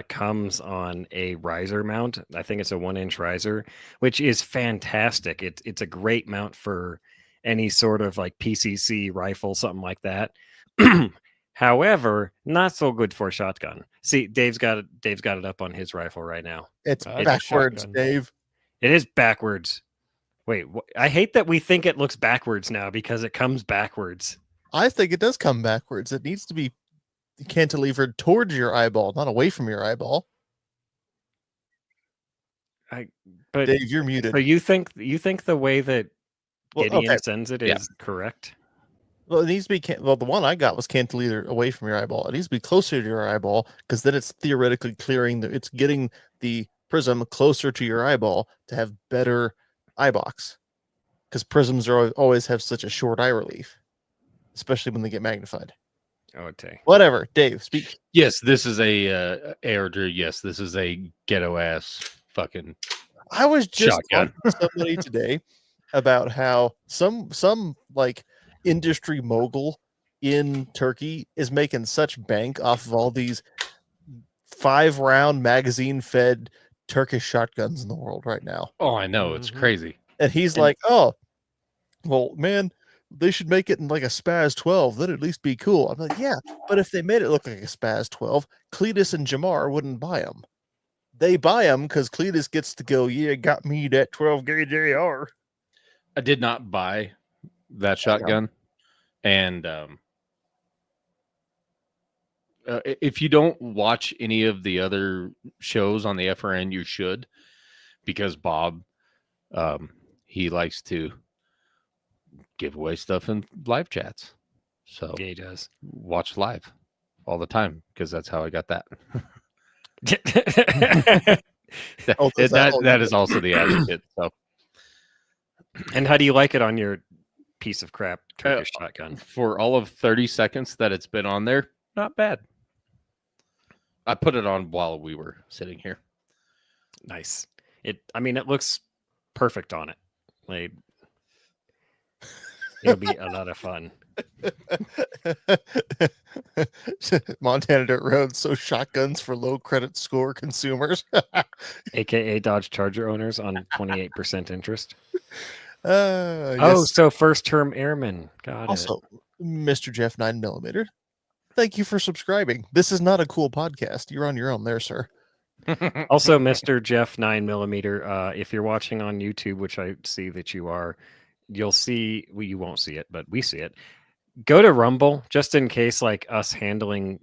comes on a riser mount. I think it's a 1-inch riser, which is fantastic. It's a great mount for any sort of like PCC rifle, something like that. However, not so good for a shotgun. See, Dave's got it up on his rifle right now. It's That's a backwards, shotgun. Dave. It is backwards. Wait, I hate that we think it looks backwards now because it comes backwards. I think it does come backwards. It needs to be cantilevered towards your eyeball, not away from your eyeball. But Dave, you're muted. so you think the way that Well, Gideon okay. sends it Yeah. is correct? Well, it needs to be the one I got was cantilevered away from your eyeball. It needs to be closer to your eyeball because then it's theoretically it's getting the prism closer to your eyeball to have better eye box. Because prisms always have such a short eye relief, especially when they get magnified. Oh, okay. Whatever, Dave, speak. Yes, this is a Airdrie. Yes, this is a ghetto ass fucking. I was just Shotgun. talking to somebody today about how some like industry mogul in Turkey is making such bank off of all these 5-round magazine fed Turkish shotguns in the world right now. Oh, I know it's Mhm. crazy. And he's like, oh, well, man, they should make it in like a Spaz 12. That'd at least be cool. I'm like, yeah, but if they made it look like a Spaz 12, Cletus and Jamar wouldn't buy them. They buy them because Cletus gets to go, yeah, got me that 12 gauge AR. I did not buy that shotgun, and if you don't watch any of the other shows on the FRN, you should, because Bob, he likes to give away stuff in live chats. So Yeah, he does. watch live all the time because that's how I got that. Oh, does that- That is also the advocate. So And how do you like it on your piece of crap Turkish shotgun? for all of 30 seconds that it's been on there, not bad. I put it on while we were sitting here. Nice. It looks perfect on it. Like it'll be a lot of fun. Montana Dirt Road, so shotguns for low credit score consumers. AKA Dodge Charger owners on 28% interest. Oh, Oh, so first term airmen. Got it. Also, Mr. Jeff 9mm, thank you for subscribing. This is not a cool podcast. You're on your own there, sir. Also, Mr. Jeff 9mm, if you're watching on YouTube, which I see that you are, you'll see, well, you won't see it, but we see it. Go to Rumble just in case like us handling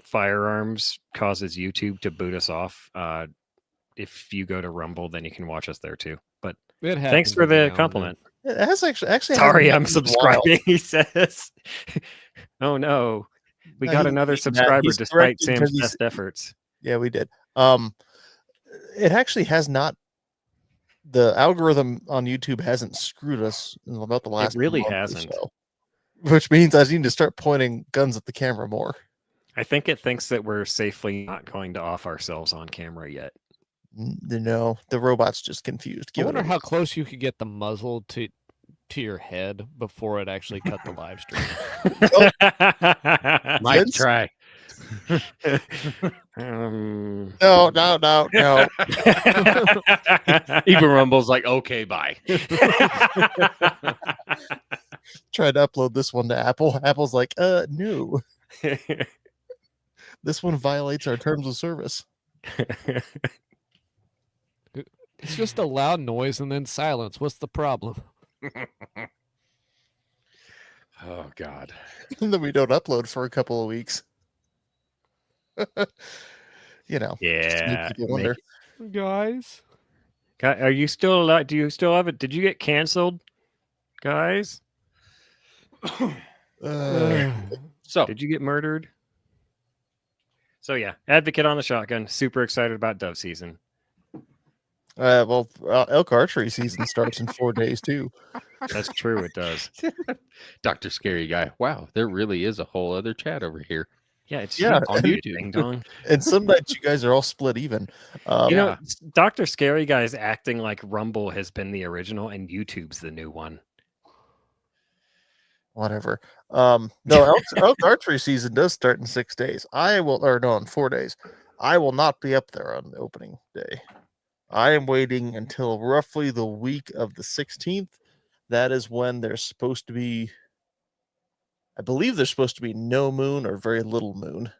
firearms causes YouTube to boot us off. If you go to Rumble, then you can watch us there too. But It thanks happens for every now the and compliment. It has actually Sorry, hasn't I'm happened in a while. subscribing, he says. Oh no. We No, got another subscriber he's despite correcting 'cause Sam's best efforts. Yeah, we did. It actually has not. The algorithm on YouTube hasn't screwed us in about the last really month or hasn't. so, which means I need to start pointing guns at the camera more. I think it thinks that we're safely not going to off ourselves on camera yet. No, the robot's just confused. I Give it wonder a- how close you could get the muzzle to your head before it actually cut the live stream. Might Vince? try. No. Even Rumble's like, okay, bye. Tried to upload this one to Apple. Apple's like, no. This one violates our terms of service. It's just a loud noise and then silence. What's the problem? Oh God. And then we don't upload for a couple of weeks. You know. just to make Yeah. people wonder. Guys. Are you still alive? Do you still have it? Did you get canceled, guys? So Did you get murdered? So yeah, advocate on the shotgun. Super excited about dove season. Elk archery season starts in 4 days too. That's true. It does. Dr. Scary Guy. Wow, there really is a whole other chat over here. Yeah, it's Yeah, on and- YouTube. Ding dong. And some nights you guys are all split even. You know, Yeah. Dr. Scary Guy is acting like Rumble has been the original and YouTube's the new one. Whatever. No, elk archery season does start in 6 days. In 4 days. I will not be up there on the opening day. I am waiting until roughly the week of the 16th. That is when there's supposed to be, I believe there's supposed to be no moon or very little moon.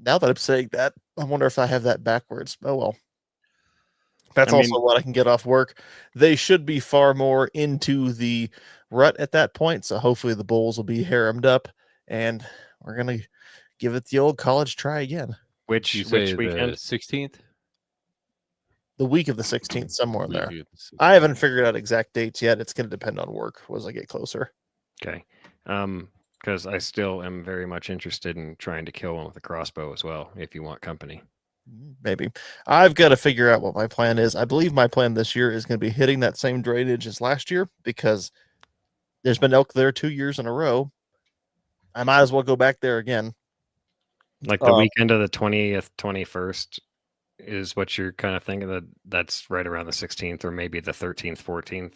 Now that I'm saying that, I wonder if I have that backwards. Oh well. That's I also mean- what I can get off work. They should be far more into the rut at that point. So hopefully the bulls will be haremmed up and we're going to give it the old college try again. Which You say weekend? the 16th? The week of the 16th, somewhere in there. Week of the 16th. I haven't figured out exact dates yet. It's going to depend on work as I get closer. Okay. Because I still am very much interested in trying to kill one with a crossbow as well, if you want company. Maybe. I've got to figure out what my plan is. I believe my plan this year is going to be hitting that same drainage as last year because there's been elk there 2 years in a row. I might as well go back there again. Like the weekend of the 20th, 21st is what you're kind of thinking that's right around the 16th or maybe the 13th, 14th.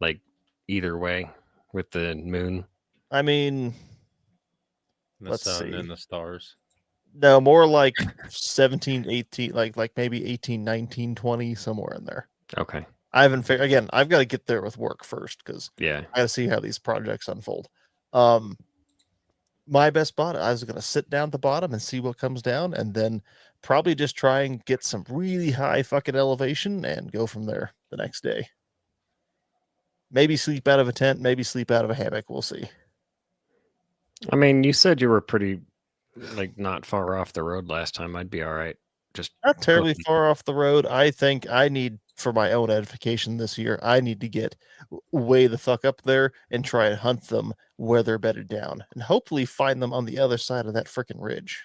Like either way with the moon. I mean, The let's sun see. and the stars. no, more like 17, 18, like maybe 18, 19, 20, somewhere in there. Okay. I haven't figured, again, I've got to get there with work first because Yeah. I got to see how these projects unfold. My best spot, I was going to sit down at the bottom and see what comes down and then probably just try and get some really high fucking elevation and go from there the next day. Maybe sleep out of a tent, maybe sleep out of a hammock. We'll see. I mean, you said you were pretty like not far off the road last time. I'd be all right. Just Not terribly Okay. far off the road. I think I need, for my own edification this year, I need to get way the fuck up there and try and hunt them where they're bedded down and hopefully find them on the other side of that freaking ridge.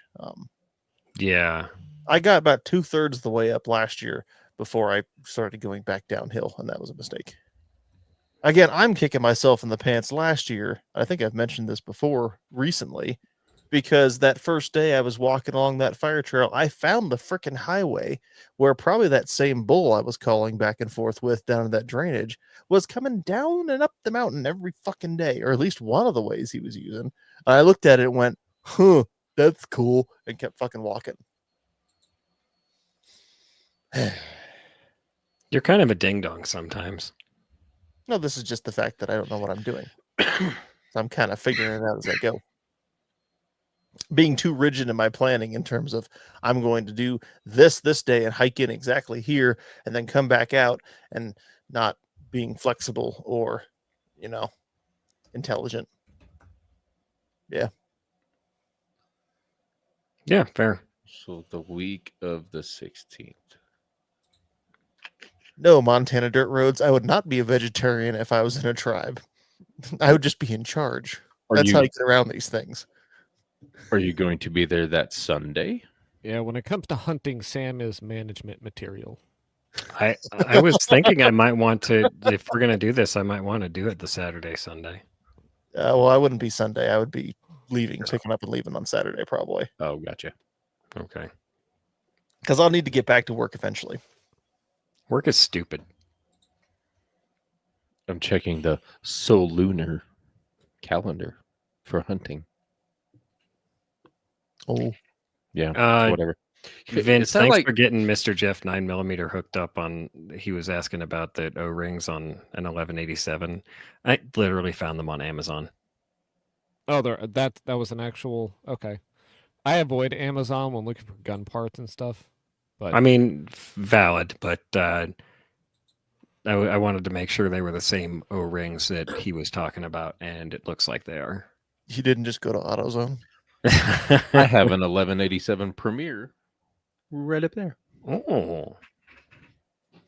yeah. I got about 2/3 of the way up last year before I started going back downhill, and that was a mistake. Again, I'm kicking myself in the pants last year. I think I've mentioned this before recently. because that first day I was walking along that fire trail, I found the freaking highway where probably that same bull I was calling back and forth with down in that drainage was coming down and up the mountain every fucking day, or at least one of the ways he was using. I looked at it and went, huh, that's cool, and kept fucking walking. You're kind of a ding dong sometimes. No, this is just the fact that I don't know what I'm doing. So I'm kind of figuring it out as I go. Being too rigid in my planning in terms of I'm going to do this day and hike in exactly here and then come back out, and not being flexible or, intelligent. Yeah, fair. So the week of the 16th. No, Montana dirt roads. I would not be a vegetarian if I was in a tribe. I would just be in charge. That's how you get around these things. Are you going to be there that Sunday? Yeah, when it comes to hunting, Sam is management material. I was thinking I might want to, if we're gonna do this, I might want to do it the Saturday, Sunday. Well, I wouldn't be Sunday. I would be leaving, picking up and leaving on Saturday probably. Oh, gotcha. Okay. Because I'll need to get back to work eventually. Work is stupid. I'm checking the Lunar calendar for hunting. Oh, Yeah, whatever. Vince, thanks for getting Mr. Jeff 9mm hooked up on. He was asking about the O-rings on an 1187. I literally found them on Amazon. Oh, that was an actual. Okay, I avoid Amazon when looking for gun parts and stuff. But I mean, valid, but I wanted to make sure they were the same O-rings that he was talking about, and it looks like they are. you didn't just go to AutoZone? I have an 1187 Premier right up there. Oh,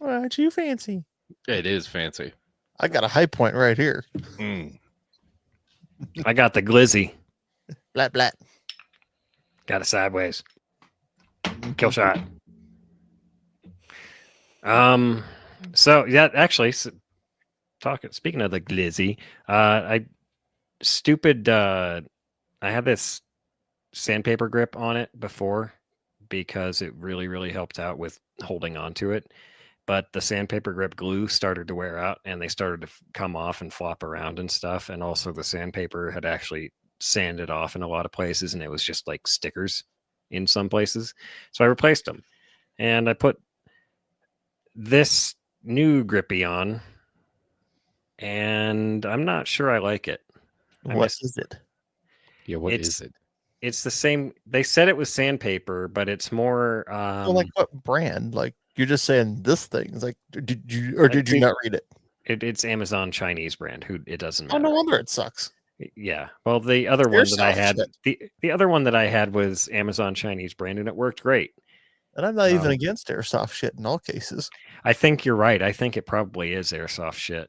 Aren't you fancy? It is fancy. I got a high point right here. I got the glizzy. Blat blat. Got a sideways. Kill shot. So yeah, actually, speaking of the glizzy, I had this sandpaper grip on it before because it really, really helped out with holding on to it. But the sandpaper grip glue started to wear out and they started to come off and flop around and stuff. And also the sandpaper had actually sanded off in a lot of places and it was just like stickers in some places. So I replaced them and I put this new grippy on and I'm not sure I like it. What is it? Yeah, what is it? It's the same. They said it was sandpaper, but it's more. Well, like what brand? Like you're just saying this thing. It's like, did you not read it? It's Amazon Chinese brand. It doesn't matter. Oh, no wonder it sucks. Yeah. Well, the other one that I had, shit. the other one that I had was Amazon Chinese brand, and it worked great. And I'm not even against airsoft shit in all cases. I think you're right. I think it probably is airsoft shit.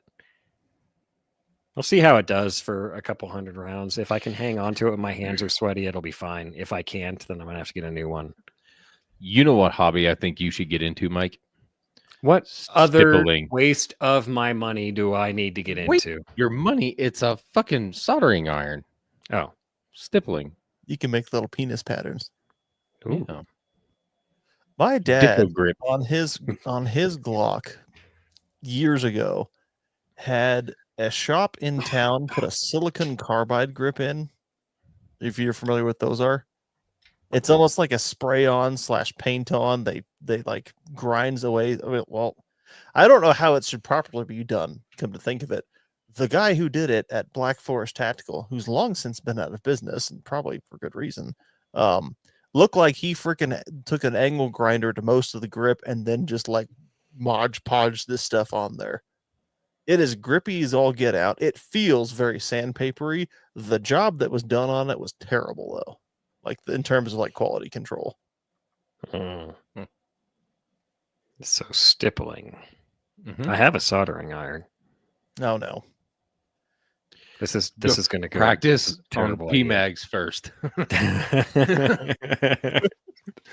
We'll see how it does for a couple 100 rounds. If I can hang on to it when my hands are sweaty, it'll be fine. If I can't, then I'm going to have to get a new one. You know what hobby I think you should get into, Mike? What other Stippling. waste of my money do I need to get into? Your money, it's a fucking soldering iron. Oh. Stippling. You can make little penis patterns. Ooh. Yeah. My dad Diplo grip. on his Glock years ago had a shop in town put a silicon carbide grip in. If you're familiar with those are, it's almost like a spray on / paint on. They like grinds away. Well, I don't know how it should properly be done. Come to think of it, the guy who did it at Black Forest Tactical, who's long since been out of business and probably for good reason, looked like he freaking took an angle grinder to most of the grip and then just like Mod Podge this stuff on there. It is grippy as all get out. It feels very sandpapery. The job that was done on it was terrible though, like in terms of like quality control. So stippling. Mm-hmm. I have a soldering iron. No. This is going to go practice on terrible PMags first.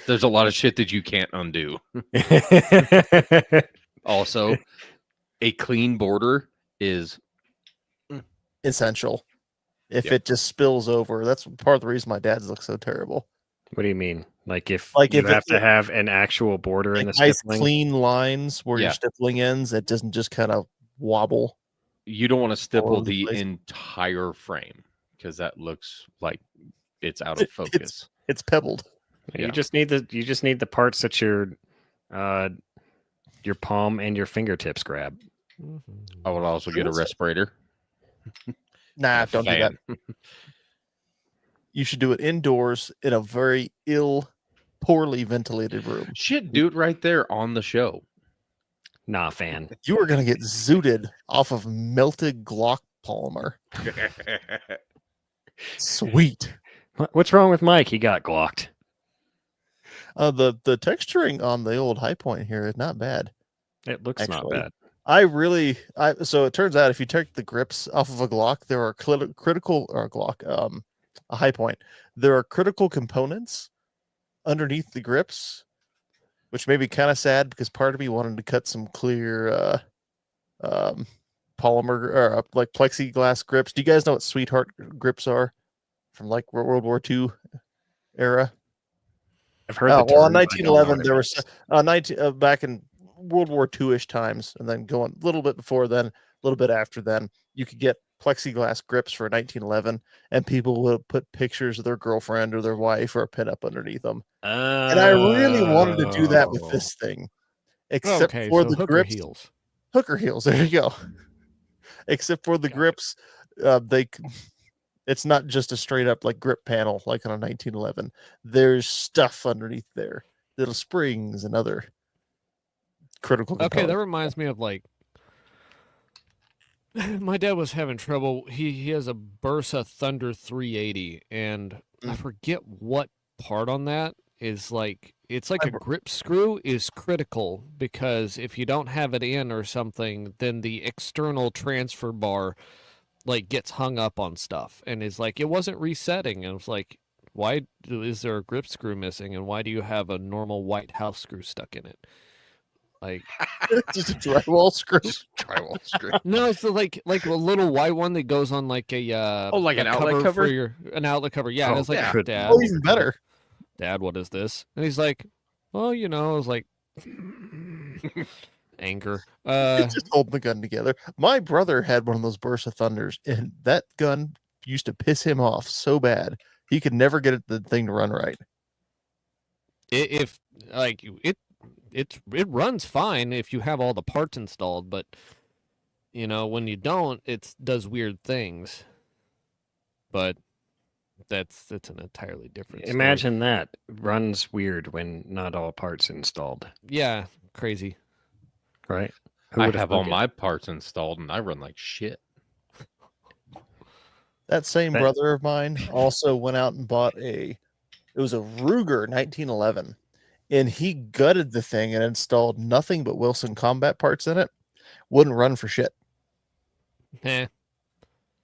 There's a lot of shit that you can't undo. Also, a clean border is Essential. if Yep. it just spills over. That's part of the reason my dad's look so terrible. What do you mean? Like if Like you if have it's to have an actual border in like the nice stippling? clean lines where your Yeah. stippling ends, it doesn't just kind of wobble. You don't want to stipple over the the place. entire frame because that looks like it's out of focus. It's pebbled. You Yeah. just need the parts that your palm and your fingertips grab. I would also get a respirator. Nah, and a don't do that. fan. You should do it indoors in a very poorly ventilated room. Shit, do it right there on the show. Nah, fan. You are going to get zooted off of melted Glock polymer. Sweet. What's wrong with Mike? He got glocked. The texturing on the old High Point here is not bad. It looks Actually, not bad. So it turns out if you take the grips off of a Glock, there are critical or a High Point. There are critical components underneath the grips, which may be kind of sad because part of me wanted to cut some clear polymer or like plexiglass grips. Do you guys know what sweetheart grips are from like World War II era? I've heard. Well, in term, but I don't know 1911, what there it was back in World War II-ish times, and then going a little bit before then, a little bit after then, you could get plexiglass grips for 1911, and people would put pictures of their girlfriend or their wife or a pinup underneath them. And I really wanted to do that with this thing, except Okay, for so the hooker grips. heels. Hooker heels. There you go. Except for the grips, it's not just a straight up like grip panel like on a 1911. There's stuff underneath there, little springs and other critical Okay, components. that reminds me of like my dad was having trouble. He has a Bursa Thunder 380, and I forget what part on that is like. It's like a grip screw is critical because if you don't have it in or something, then the external transfer bar like gets hung up on stuff and is like it wasn't resetting. And it's like, why is there a grip screw missing? And why do you have a normal white house screw stuck in it? Like just a drywall screw. Drywall screw. no, it's like a little white one that goes on like a like a an outlet cover? for an outlet cover. Yeah, and Oh, it's like yeah. Dad, Oh, even better. Dad, what is this? And he's like, well, you know, I was like anger. Just holding the gun together. My brother had one of those Bursa Thunders, and that gun used to piss him off so bad he could never get the thing to run right. If like it runs fine if you have all the parts installed, but you know when you don't, it does weird things. But that's an entirely different story. Imagine that runs weird when not all parts installed. Yeah, crazy. Right? I have all my parts installed and I run like shit. That same brother of mine also went out and bought it was a Ruger 1911, and he gutted the thing and installed nothing but Wilson combat parts in it. Wouldn't run for shit. Eh.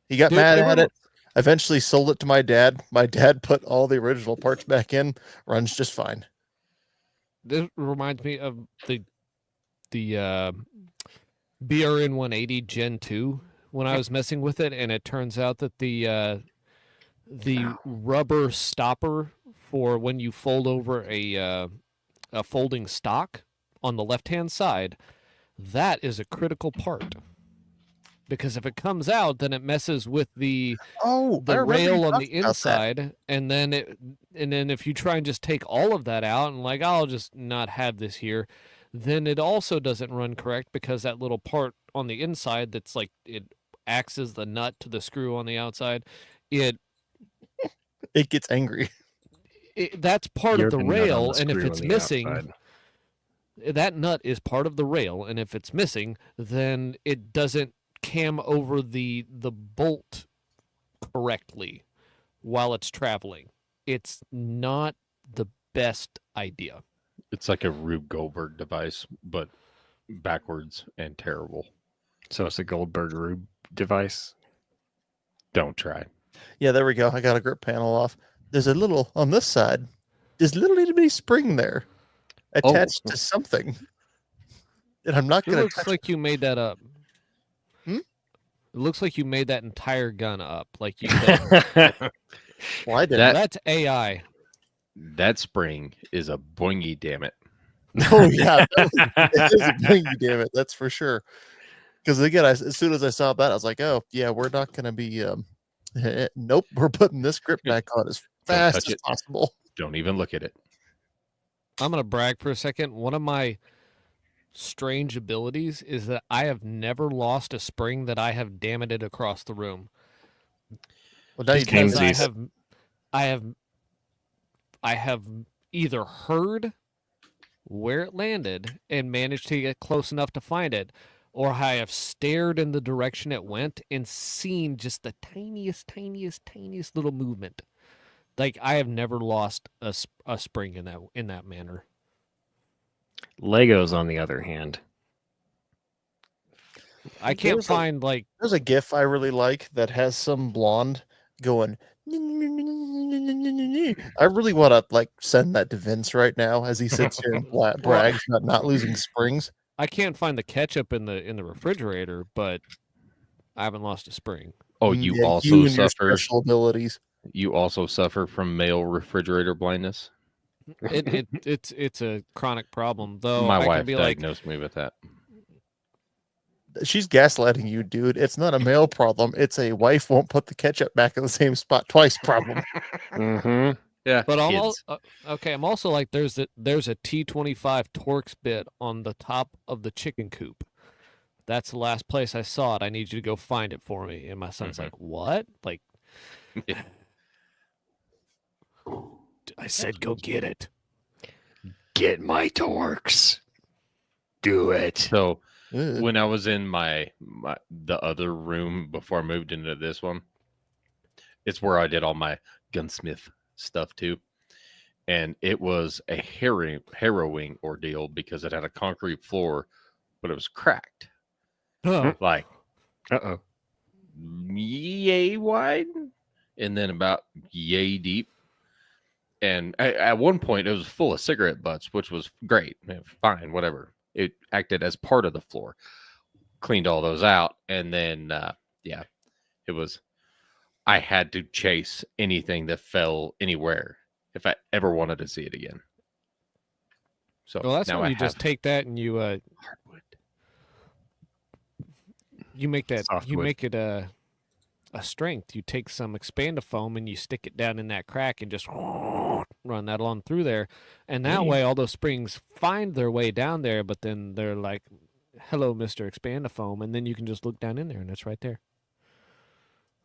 He got mad at it. Eventually sold it to my dad. My dad put all the original parts back in. Runs just fine. This reminds me of the BRN 180 Gen 2 when I was messing with it, and it turns out that the rubber stopper for when you fold over a folding stock on the left-hand side, that is a critical part. Because if it comes out, then it messes with the rail on the inside, and then if you try and just take all of that out and like I'll just not have this here, then it also doesn't run correct because that little part on the inside that's like it acts as the nut to the screw on the outside, it gets angry. That's part of the rail, and if it's missing. That nut is part of the rail, and if it's missing, then it doesn't cam over the bolt correctly while it's traveling. It's not the best idea. It's like a Rube Goldberg device, but backwards and terrible. So it's a Goldberg Rube device? Don't try. Yeah, there we go. I got a grip panel off. There's a little on this side. There's a little itty bitty spring there attached to something. And I'm not going to. It looks like you made that up. It looks like you made that entire gun up. Like you said, Well, I did. that's AI. That spring is a boingy, damn it. Oh yeah, it is a blingy, damn it. That's for sure. Because again, as soon as I saw that, I was like, "Oh yeah, we're not going to be." Nope, we're putting this grip back on as fast touch as it. possible. Don't even look at it. I'm gonna brag for a second. One of my strange abilities is that I have never lost a spring that I have damned it across the room. Well, now you Because do. I have either heard where it landed and managed to get close enough to find it, or I have stared in the direction it went and seen just the tiniest little movement. Like I have never lost a spring in that manner. Legos, on the other hand. I can't There's find like There's a GIF I really like that has some blonde going. I really want to like send that to Vince right now as he sits here and brags about not losing springs. I can't find the ketchup in the refrigerator, but I haven't lost a spring. Oh, you Yeah, also you and your suffer. special abilities. You also suffer from male refrigerator blindness. It's a chronic problem, though. My I wife can be like, diagnosed me with that. She's gaslighting you, dude. It's not a male problem. It's a wife won't put the ketchup back in the same spot twice problem. Mm-hmm. Yeah, but I'm kids. okay. I'm also like, there's a T25 Torx bit on the top of the chicken coop. That's the last place I saw it. I need you to go find it for me. And my son's like, what? Like, Yeah. I said, go get it. Get my Torx. Do it. So Ugh. when I was in the other room before I moved into this one, it's where I did all my gunsmith stuff too. And it was a harrowing ordeal because it had a concrete floor, but it was cracked. Oh, Like Uh-oh. yay wide and then about yay deep. And at one point, it was full of cigarette butts, which was great. Fine, whatever. It acted as part of the floor. Cleaned all those out. And then, it was, I had to chase anything that fell anywhere if I ever wanted to see it again. So well, that's now when I you just have take that and you hardwood. you make that you Softwood. make it a strength. You take some expandifoam and you stick it down in that crack and just run that on through there, and that way all those springs find their way down there. But then they're like, "Hello, Mister Expandifoam," and then you can just look down in there and it's right there.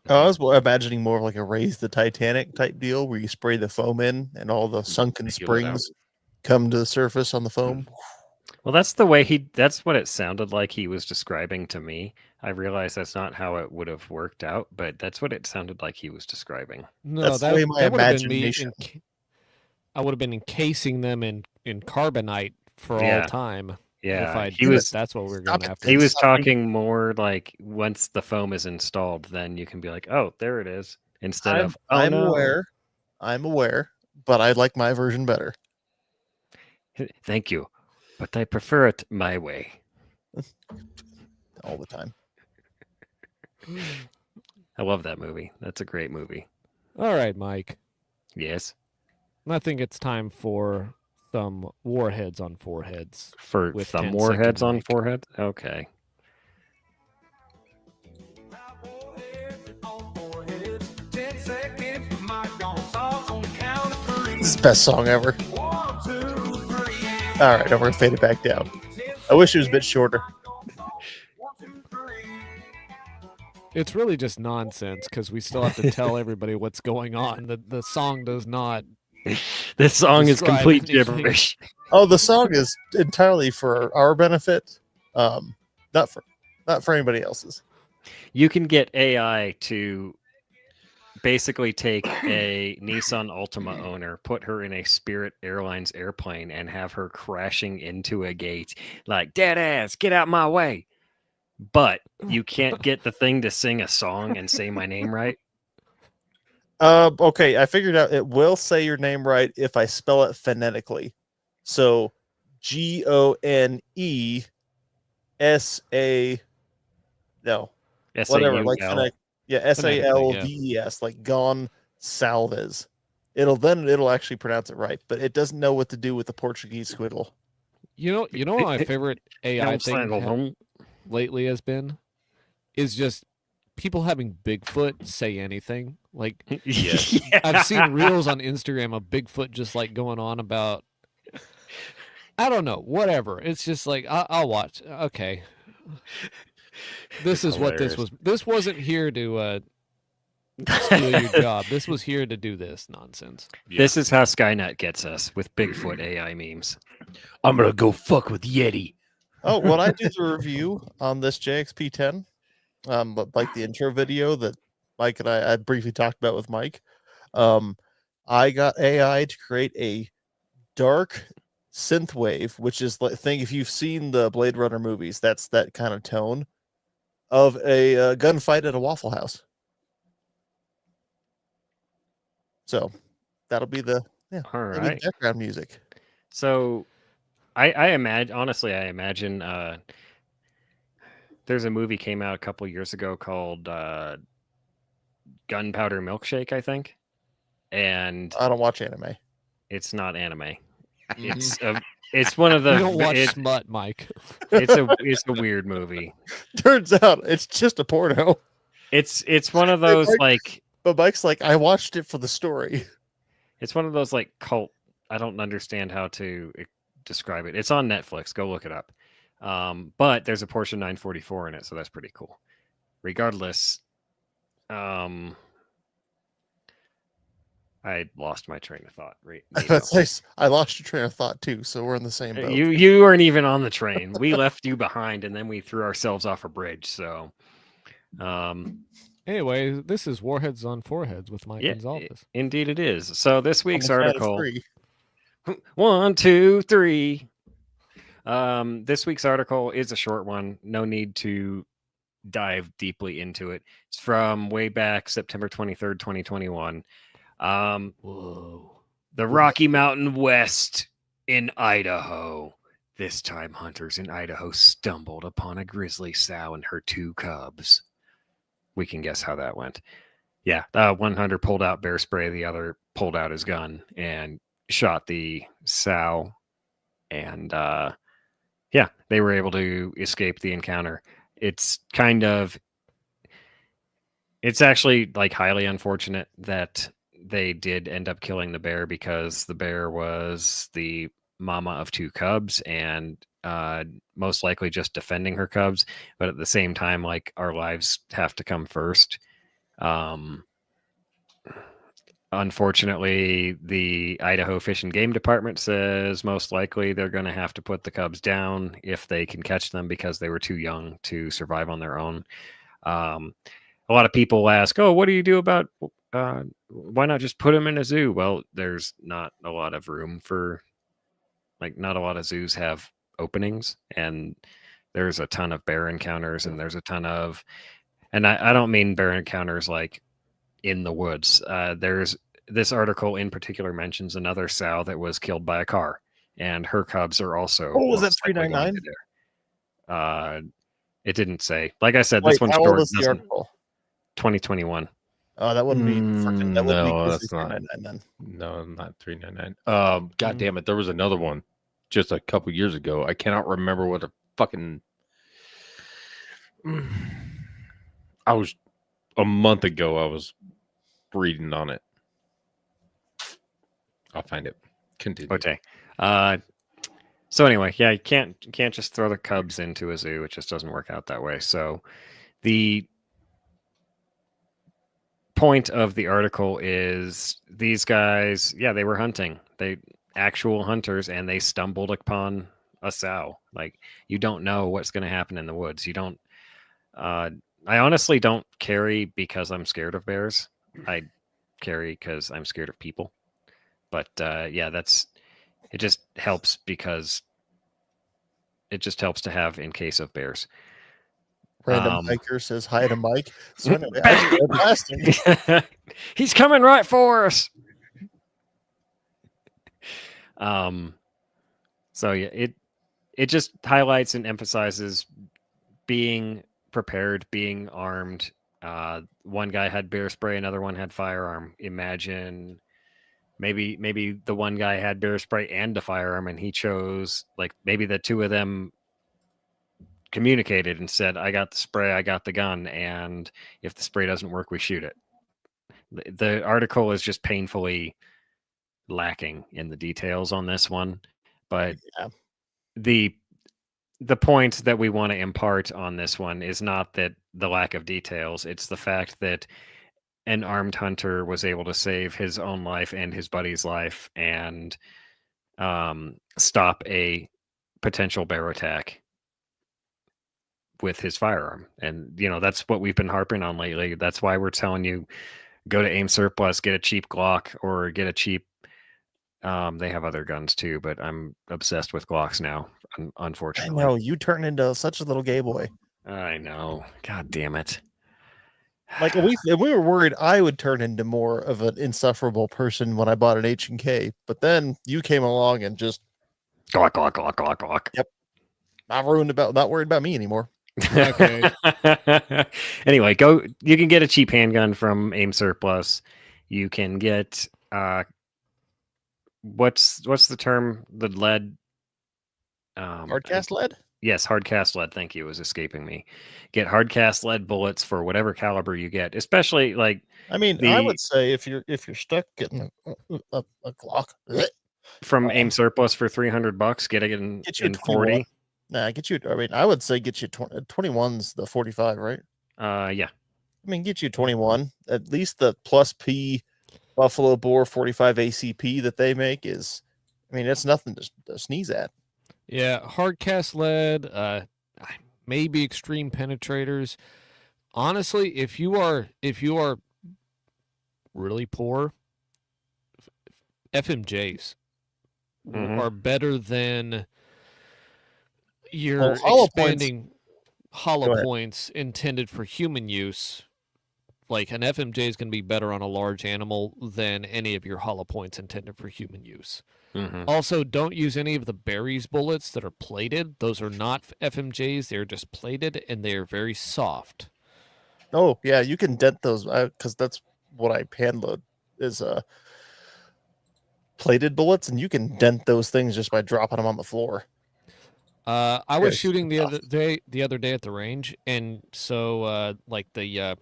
I was imagining more of like a Raise the Titanic type deal where you spray the foam in and all the sunken Feel it out. springs come to the surface on the foam. Well, that's what it sounded like he was describing to me. I realize that's not how it would have worked out, but that's what it sounded like he was describing. No, That's the way my that would have been me. imagination. I would have been encasing them in carbonite for Yeah. all time. Yeah, if I he was that's what we're Stop going it. after. he was Stop. talking more like once the foam is installed, then you can be like, "Oh, there it is," instead of, "Oh I'm no." I'm aware, but I like my version better. Thank you, but I prefer it my way. All the time. I love that movie. That's a great movie. All right, Mike. Yes, I think it's time for some warheads on foreheads. for With thumb 10-second warheads on Mike. forehead. Okay. This is the best song ever. All right, now we're gonna fade it back down. I wish it was a bit shorter. It's really just nonsense because we still have to tell everybody what's going on. The song does not. This song is Describe complete anything. gibberish. Oh, the song is entirely for our benefit, not for anybody else's. You can get AI to basically take a Nissan Altima owner, put her in a Spirit Airlines airplane, and have her crashing into a gate like, "Dead ass, get out my way." But you can't get the thing to sing a song and say my name right. Okay, I figured out it will say your name right if I spell it phonetically. So GONESA. No, whatever, like SAUL. SALVES, like gone salves. It'll actually pronounce it right, but it doesn't know what to do with the Portuguese squiggle. You know what my favorite AI thing lately has been is just people having Bigfoot say anything. Like Yes. I've seen reels on Instagram of Bigfoot just like going on about I don't know, whatever. It's just like I'll watch. Okay, this It's is what this hilarious. was. This wasn't here to steal your job. This was here to do this nonsense. Yeah. This is how Skynet gets us with Bigfoot AI memes. I'm gonna go fuck with Yeti. Oh, when I do the review on this JXP10, but like the intro video that Mike and I briefly talked about with Mike, I got AI to create a dark synthwave, which is like if you've seen the Blade Runner movies, that's that kind of tone of a gunfight at a Waffle House. So that'll be the All that'll be the right. background music. So I imagine there's a movie came out a couple years ago called Gunpowder Milkshake, I think. And I don't watch anime. it's not anime. Mhm. It's one of the You don't watch it's, smut, Mike. it's a weird movie. Turns out it's just a porno. It's one of those Mike- like But Mike's like, I watched it for the story. it's one of those like cult. I don't understand how to describe it. It's on Netflix. Go look it up. But there's a Porsche 944 in it, so that's pretty cool. Regardless, I lost my train of thought. Right, I lost your train of thought too, so we're in the same boat. you weren't even on the train. We left you behind, and then we threw ourselves off a bridge. So, Anyway, this is Warheads on Foreheads with Mike yeah, Gonzalez. indeed it is. So this week's On the count of article. three. 1, 2, 3. This week's article is a short one. No need to dive deeply into it. It's from way back September 23rd, 2021. Whoa. The Rocky Mountain West in Idaho. This time, hunters in Idaho stumbled upon a grizzly sow and her 2 cubs. We can guess how that went. Yeah, one hunter pulled out bear spray, the other pulled out his gun and shot the sow. And yeah, they were able to escape the encounter. It's actually like highly unfortunate that they did end up killing the bear, because the bear was the mama of 2 cubs and most likely just defending her cubs. But at the same time, like, our lives have to come first. Unfortunately, the Idaho Fish and Game Department says most likely they're going to have to put the cubs down if they can catch them, because they were too young to survive on their own. A lot of people ask, oh, what do you do about why not just put them in a zoo? Well, there's not a lot of room for, like, not a lot of zoos have openings, and there's a ton of bear encounters, and there's a ton of, and I don't mean bear encounters like in the woods. There's this article in particular mentions another sow that was killed by a car, and her cubs are also. Oh, was that most likely going 399? to there. It didn't say. Like I said, Wait, this one's how old short. is the Doesn't- article? 2021. Oh, that wouldn't be fucking. That wouldn't be No, Grizzly that's not. 399 then. No, not 399. God damn it. There was another one just a couple years ago. I cannot remember what the fucking. I was a month ago. I was reading on it. I'll find it. Continue. Okay. So anyway, yeah, you can't just throw the cubs into a zoo. It just doesn't work out that way. So the point of the article is these guys, yeah, they were hunting. They actual hunters, and they stumbled upon a sow. Like, you don't know what's going to happen in the woods. You don't. I honestly don't carry because I'm scared of bears. I carry because I'm scared of people. But yeah, it just helps because it just helps to have in case of bears. Random hiker says hi to Mike. So anyway, I just went blasting. He's coming right for us. So yeah, it just highlights and emphasizes being prepared being armed. One guy had bear spray, another one had firearm. Imagine maybe the one guy had bear spray and a firearm, and he chose, like, maybe the two of them communicated and said, I got the spray, I got the gun, and if the spray doesn't work, we shoot it. The article is just painfully lacking in the details on this one, but Yeah. the point that we want to impart on this one is not that the lack of details, it's the fact that an armed hunter was able to save his own life and his buddy's life and stop a potential bear attack with his firearm. And that's what we've been harping on lately. That's why we're telling you, go to Aim Surplus, get a cheap Glock, or get a cheap they have other guns too, but I'm obsessed with Glocks now, I unfortunately. know, you turn into such a little gay boy. I know. God damn it. Like, we were worried I would turn into more of an insufferable person when I bought an H&K, but then you came along and just Glock, Glock, Glock, Glock, Glock. Yep. not worried about me anymore. Okay. Anyway, you can get a cheap handgun from Aim Surplus. You can get what's the term? The lead Hardcast lead? Yes, hard cast lead. Thank you. It was escaping me. Get hard cast lead bullets for whatever caliber you get, especially like I mean, I would say if you're stuck getting a Glock from Aim Surplus for $300, get it in Get you a 40. I would say get you 21's the 45, right? Yeah. I mean, get you 21. At least the Plus P Buffalo Bore 45 ACP that they make is, I mean, it's nothing to sneeze at. Yeah, hard cast lead, maybe extreme penetrators. Honestly, if you are really poor, FMJs are better than your expanding hollow points intended for human use. Like, an FMJ is going to be better on a large animal than any of your hollow points intended for human use. Mm-hmm. Also, don't use any of the berries bullets that are plated. Those are not FMJs. They're just plated, and they are very soft. Oh, yeah, you can dent those, because that's what I pan load is plated bullets, and you can dent those things just by dropping them on the floor. I was shooting the other day at the range, and so like the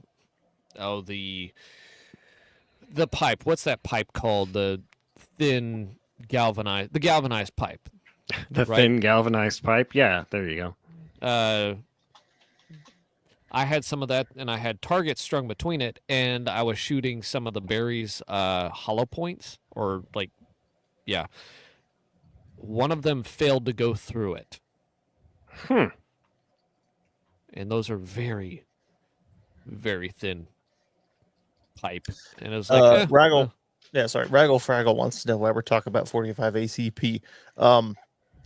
pipe. What's that pipe called? The galvanized pipe. The thin galvanized pipe. Yeah, there you go. I had some of that, and I had targets strung between it, and I was shooting some of the berries hollow points, or like, yeah. One of them failed to go through it. And those are very, very thin pipe. And it was like, Raggle Fraggle wants to know why we're talking about 45 ACP.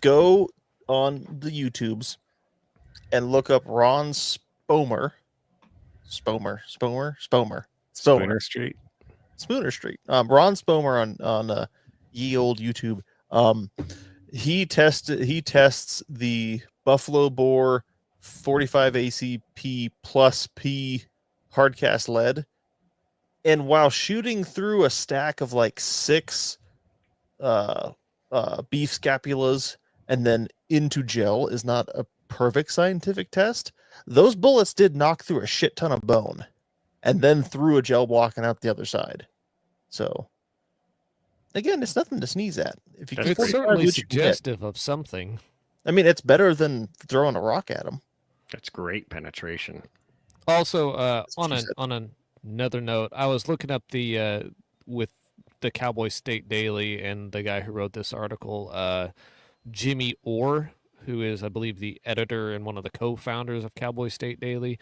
Go on the YouTubes and look up Ron Spooner Street. Spooner Street. Ron Spomer on ye old YouTube. He tests the Buffalo Bore 45 ACP plus P hardcast lead, and while shooting through a stack of like 6 beef scapulas and then into gel is not a perfect scientific test, those bullets did knock through a shit ton of bone and then through a gel walking out the other side. So again, it's nothing to sneeze at. If you it's certainly suggestive of something. I mean, it's better than throwing a rock at them. That's great penetration. Also, on another note, I was looking up with the Cowboy State Daily and the guy who wrote this article, Jimmy Orr, who is, I believe, the editor and one of the co-founders of Cowboy State Daily.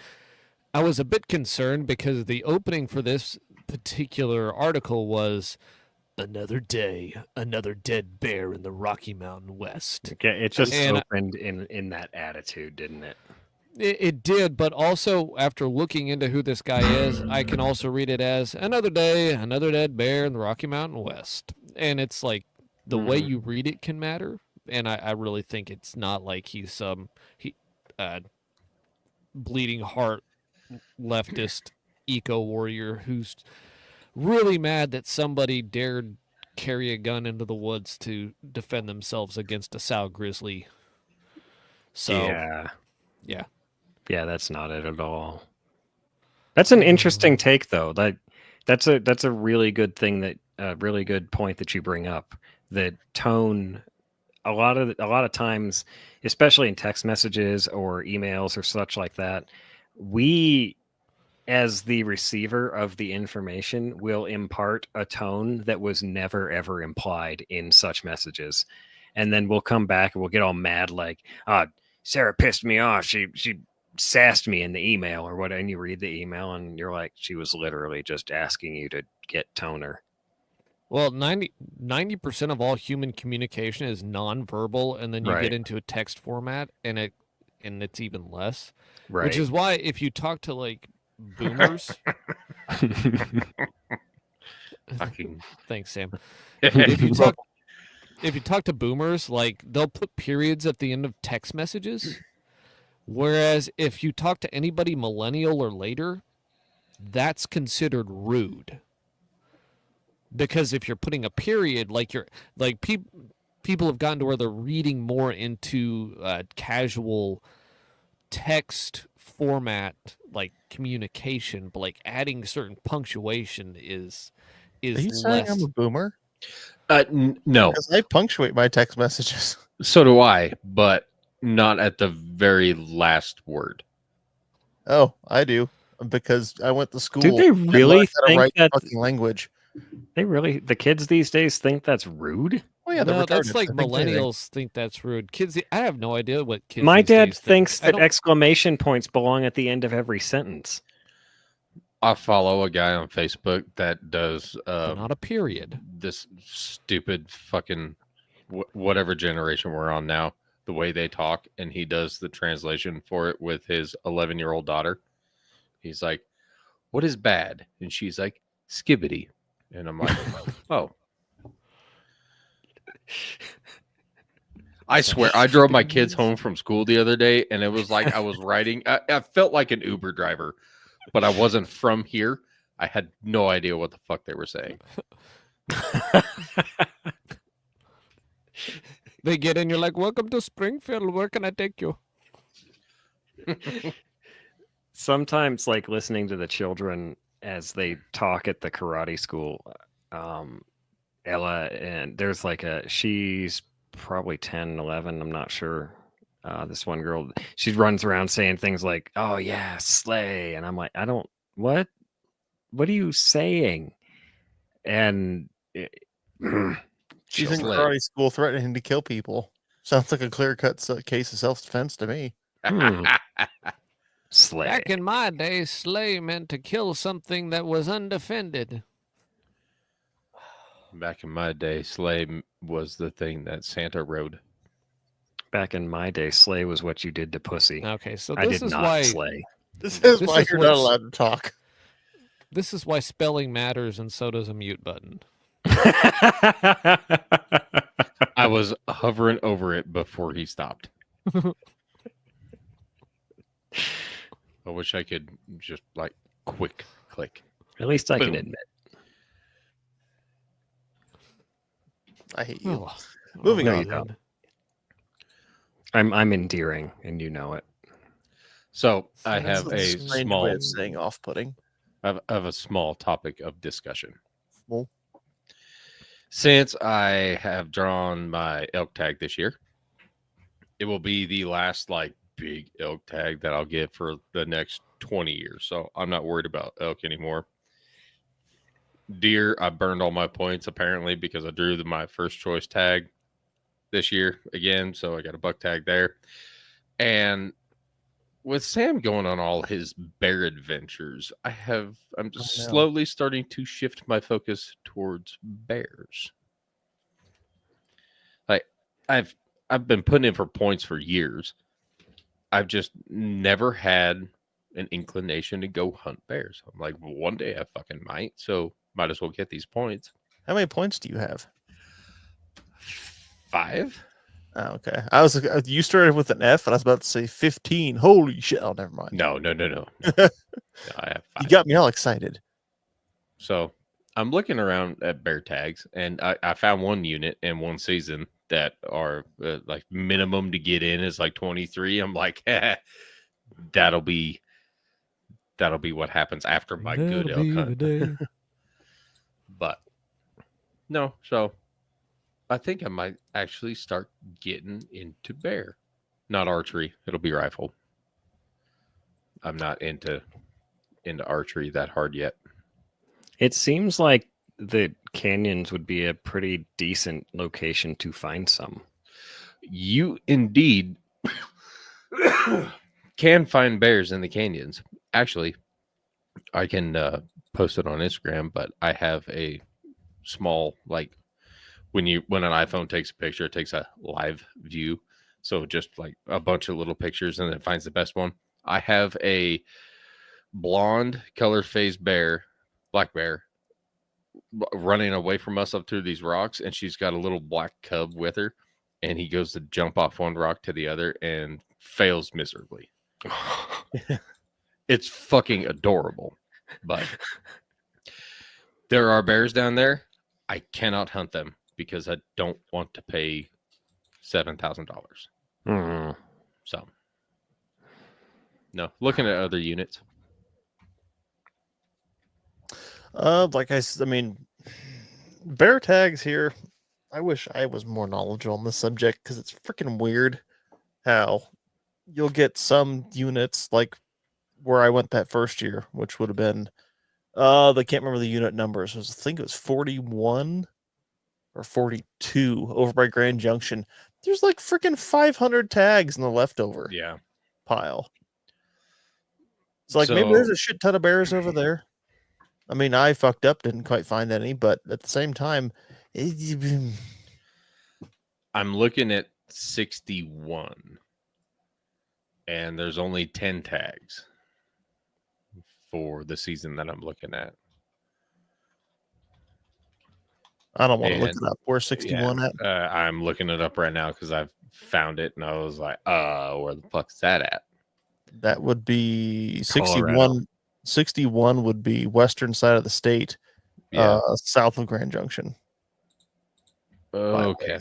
I was a bit concerned because the opening for this particular article was "Another day, another dead bear in the Rocky Mountain West." Okay, it just opened in that attitude, didn't it? It did, but also after looking into who this guy is, I can also read it as "Another day, another dead bear in the Rocky Mountain West." And it's like the way you read it can matter. And I really think it's not like he's bleeding heart leftist eco warrior who's really mad that somebody dared carry a gun into the woods to defend themselves against a sow grizzly. So yeah, yeah. that's not it at all. That's an interesting take, though. That's a really good thing, that really good point that you bring up. That tone, a lot of times, especially in text messages or emails or such like that, we, as the receiver of the information, will impart a tone that was never ever implied in such messages, and then we'll come back and we'll get all mad, like, Sarah pissed me off. She sassed me in the email or what. And you read the email and you're like, she was literally just asking you to get toner. Well, 90% of all human communication is nonverbal, and then you Right. get into a text format, and it's even less. Right. Which is why if you talk to like boomers, Fucking thanks, Sam. If you talk to boomers, like they'll put periods at the end of text messages, whereas if you talk to anybody millennial or later, that's considered rude. Because if you're putting a period, like people have gotten to where they're reading more into casual text format, like communication, but like adding certain punctuation is Are you less. saying I'm a boomer? no, Because I punctuate my text messages. so do I, but not at the very last word. Oh, I do. Because I went to school. Do they and really learned how to think write that fucking language? the kids these days think that's rude? Oh yeah, they're No, that's retarded. like I think anything. millennials think that's rude. Kids, I have no idea what kids. My these dad days thinks I that don't- exclamation points belong at the end of every sentence. I follow a guy on Facebook that does they're not a period. this stupid fucking whatever generation we're on now, the way they talk, and he does the translation for it with his 11-year-old daughter. He's like, "What is bad?" And she's like, "Skibbity," and I'm like, "Oh." I swear, I drove my kids home from school the other day, and it was like I was riding. I felt like an Uber driver, but I wasn't from here. I had no idea what the fuck they were saying. They get in, you're like, "Welcome to Springfield. Where can I take you?" Sometimes, like, listening to the children as they talk at the karate school, Ella, and there's like she's probably 10, 11, I'm not sure. This one girl, she runs around saying things like, "Oh yeah, slay," and I'm like, what are you saying? And She's in Slay. karate school threatening to kill people. Sounds like a clear-cut case of self-defense to me. slay. Back in my day, slay meant to kill something that was undefended. Back in my day, slay was the thing that Santa rode. Back in my day, slay was what you did to pussy. Okay, so I this did is not why slay. This is This why is you're not what's- allowed to talk. this is why spelling matters, and so does a mute button. I was hovering over it before he stopped. I wish I could just like quick click. At least I can Boom. admit. I hate you. Oh, Moving no, on. you don't. I'm endearing, and you know it. So I This have a That's strange small way of saying off-putting. I have a small topic of discussion. Well, Since I have drawn my elk tag this year, it will be the last like big elk tag that I'll get for the next 20 years. So I'm not worried about elk anymore. Deer, I burned all my points apparently because I drew my first choice tag this year again. So I got a buck tag there. And with Sam going on all his bear adventures, I'm just Oh, no. slowly starting to shift my focus towards bears. Like I've been putting in for points for years. I've just never had an inclination to go hunt bears. I'm like, well, one day I fucking might, so might as well get these points. how many points do you have? 5. Oh, okay. You started with an F, and I was about to say 15. Holy shit! Oh, never mind. No. No, I have You 5. got me all excited. So I'm looking around at bear tags, and I found one unit in one season that are like minimum to get in is like 23. I'm like, that'll be what happens after my good That'll elk be the hunt. day. But no, so I think I might actually start getting into bear, not archery. It'll be rifle. I'm not into archery that hard yet. It seems like the canyons would be a pretty decent location to find some. You indeed can find bears in the canyons. Actually, I can post it on Instagram, but I have a small, like, when an iPhone takes a picture, it takes a live view. So just like a bunch of little pictures and it finds the best one. I have a blonde color phased bear, black bear, running away from us up through these rocks, and she's got a little black cub with her, and he goes to jump off one rock to the other and fails miserably. It's fucking adorable. But there are bears down there. I cannot hunt them because I don't want to pay $7,000. Mm. So no, looking at other units. I mean, bear tags here. I wish I was more knowledgeable on this subject because it's freaking weird how you'll get some units like where I went that first year, which would have been they can't remember the unit numbers. I think it was 41 or 42 over by Grand Junction. There's like freaking 500 tags in the leftover Yeah. pile. It's like maybe there's So a shit ton of bears over there. I mean, I fucked up, didn't quite find any, but at the same time, I'm looking at 61, and there's only 10 tags for the season that I'm looking at. I don't want to look And it up. Where's 61 at? I'm looking it up right now because I've found it, and I was like, where the fuck's that at? That would be Colorado. 61. 61 would be western side of the state, Yeah. south of Grand Junction. Okay.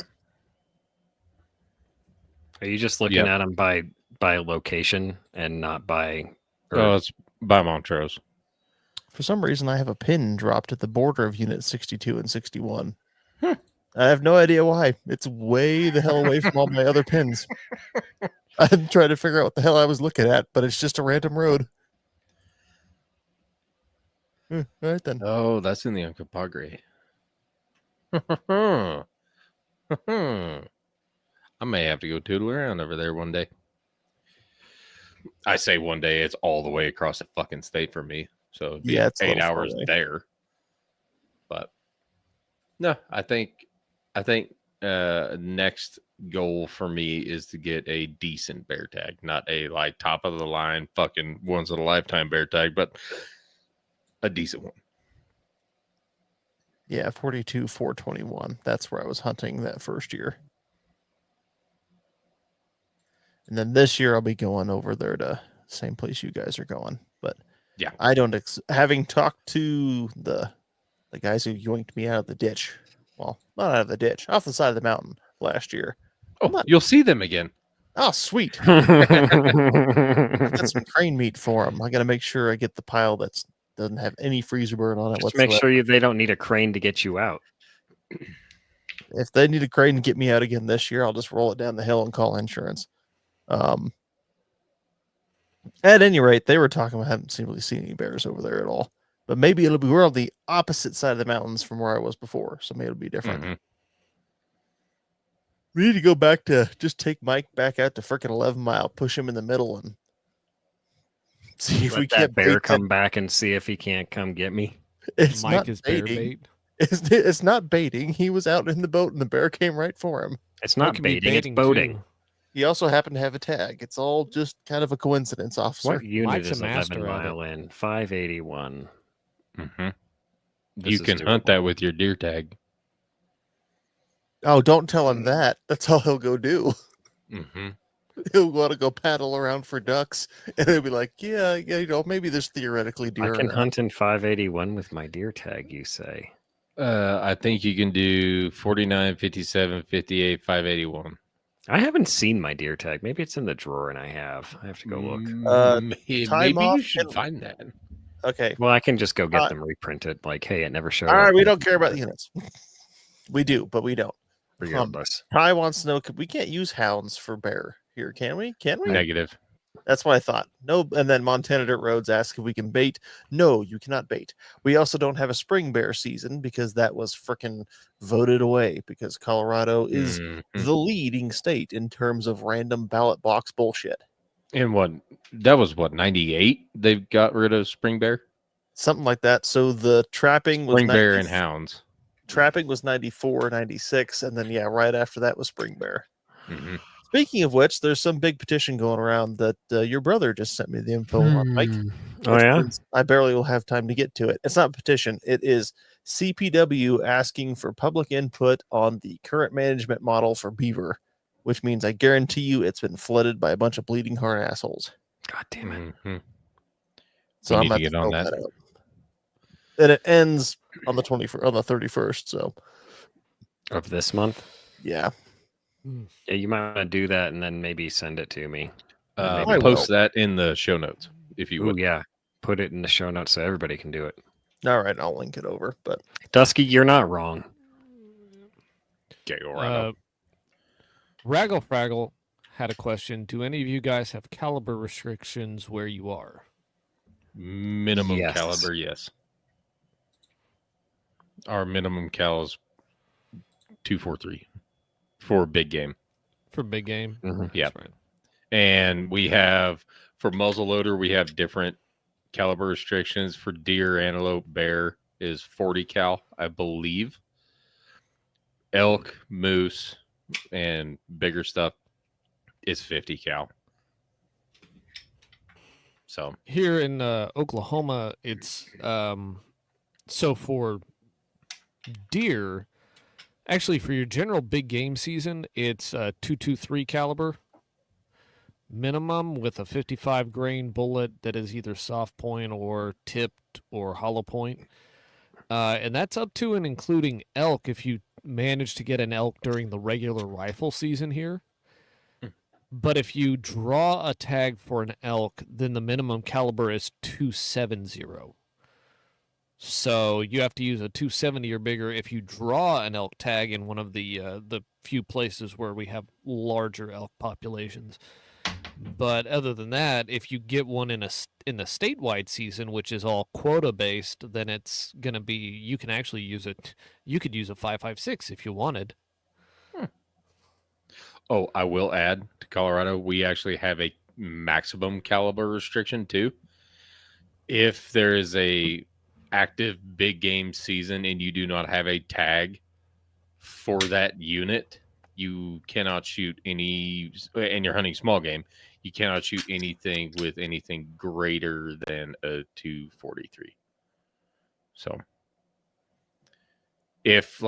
Are you just looking at them by location and not by? Oh, it's by Montrose. For some reason, I have a pin dropped at the border of Unit 62 and 61. Hmm. I have no idea why. It's way the hell away from all my other pins. I'm trying to figure out what the hell I was looking at, but it's just a random road. All right then. Oh, that's in the Uncompahgre. I may have to go tootle around over there one day. I say one day, it's all the way across the fucking state for me. So it'd be It's a 8 little far hours away. there. But no, I think next goal for me is to get a decent bear tag, not a like top of the line fucking once in a lifetime bear tag, but a decent one. Yeah, 42, 421. That's where I was hunting that first year. And then this year I'll be going over there to the same place you guys are going. But yeah, I don't having talked to the guys who yoinked me out of the ditch. Well, not out of the ditch, off the side of the mountain last year. Oh, you'll see them again. Oh, sweet. I got some crane meat for them. I got to make sure I get the pile that doesn't have any freezer burn on it Just whatsoever. make sure they don't need a crane to get you out. If they need a crane to get me out again this year, I'll just roll it down the hill and call insurance. At any rate, they were talking about I haven't really seen any bears over there at all. But maybe we're on the opposite side of the mountains from where I was before, so maybe it'll be different. Mm-hmm. We need to go back to just take Mike back out to freaking 11 Mile, push him in the middle, and see if we can't bear come back and see if he can't come get me. It's Mike not is bear baiting. bait. It's not baiting. He was out in the boat, and the bear came right for him. It's Well, it not could be baiting, it's baiting, boating. too. He also happened to have a tag. It's all just kind of a coincidence, officer. What unit Mike's a is 11 master at Mile in? 581. Mm-hmm. This You is can hunt doable. that with your deer tag. Oh, don't tell him that. That's all he'll go do. Mm-hmm. He'll want to go paddle around for ducks, and he'll be like, "Yeah, maybe there's theoretically I deer can around." hunt in 581 with my deer tag, you say? I think you can do 49, 57, 58, 581. I haven't seen my deer tag. Maybe it's in the drawer and I have to go look. Time Maybe off you should and- find that. Okay. Well, I can just go get Uh, them reprinted. Like, hey, it never showed All up. right, we don't care about the units. We do, but we don't. Regardless. Ty wants to know: we can't use hounds for bear here, can we? Can we? Negative. That's what I thought. No, and then Montana Dirt Roads asked if we can bait. No, you cannot bait. We also don't have a spring bear season because that was frickin' voted away because Colorado is Mhm. the leading state in terms of random ballot box bullshit. And that was 98 they got rid of spring bear? Something like that. So the trapping was Spring bear 90 and hounds. trapping was 94, 96, and then right after that was spring bear. Mm-hmm. Speaking of which, there's some big petition going around that your brother just sent me the info on, Mike. Oh, which yeah? means I barely will have time to get to it. It's not a petition. It is CPW asking for public input on the current management model for beaver, which means I guarantee you it's been flooded by a bunch of bleeding heart assholes. God damn it. Mm-hmm. So You I'm need to about get to on fill that. out. And it ends on the 31st. So Of this month? yeah. Yeah, you might want to do that and then maybe send it to me. I Post will. that in the show notes if you Oh, would. yeah. Put it in the show notes so everybody can do it. All right, I'll link it over. But Dusky, you're not wrong. Okay, Orlando. Raggle Fraggle had a question. Do any of you guys have caliber restrictions where you are? Minimum Yes. caliber, yes. Our minimum cal is 243 for big game. For big game? Mhm. Yep. That's right. And we have, for muzzleloader, we have different caliber restrictions. For deer, antelope, bear is 40 cal, I believe. Elk, moose, and bigger stuff is 50 cal. So Here in Oklahoma, it's so for deer, actually for your general big game season, it's 223 caliber minimum with a 55 grain bullet that is either soft point or tipped or hollow point. And that's up to and including elk if you manage to get an elk during the regular rifle season here. But if you draw a tag for an elk, then the minimum caliber is 270. So you have to use a 270 or bigger if you draw an elk tag in one of the few places where we have larger elk populations. But other than that, if you get one in the statewide season, which is all quota based, then it's going to be you can actually use it. You could use a 5.56 if you wanted. Oh, I will add to Colorado, we actually have a maximum caliber restriction too. If there is a active big game season and you do not have a tag for that unit, you cannot shoot any, and you're hunting small game, you cannot shoot anything with anything greater than a 243. So if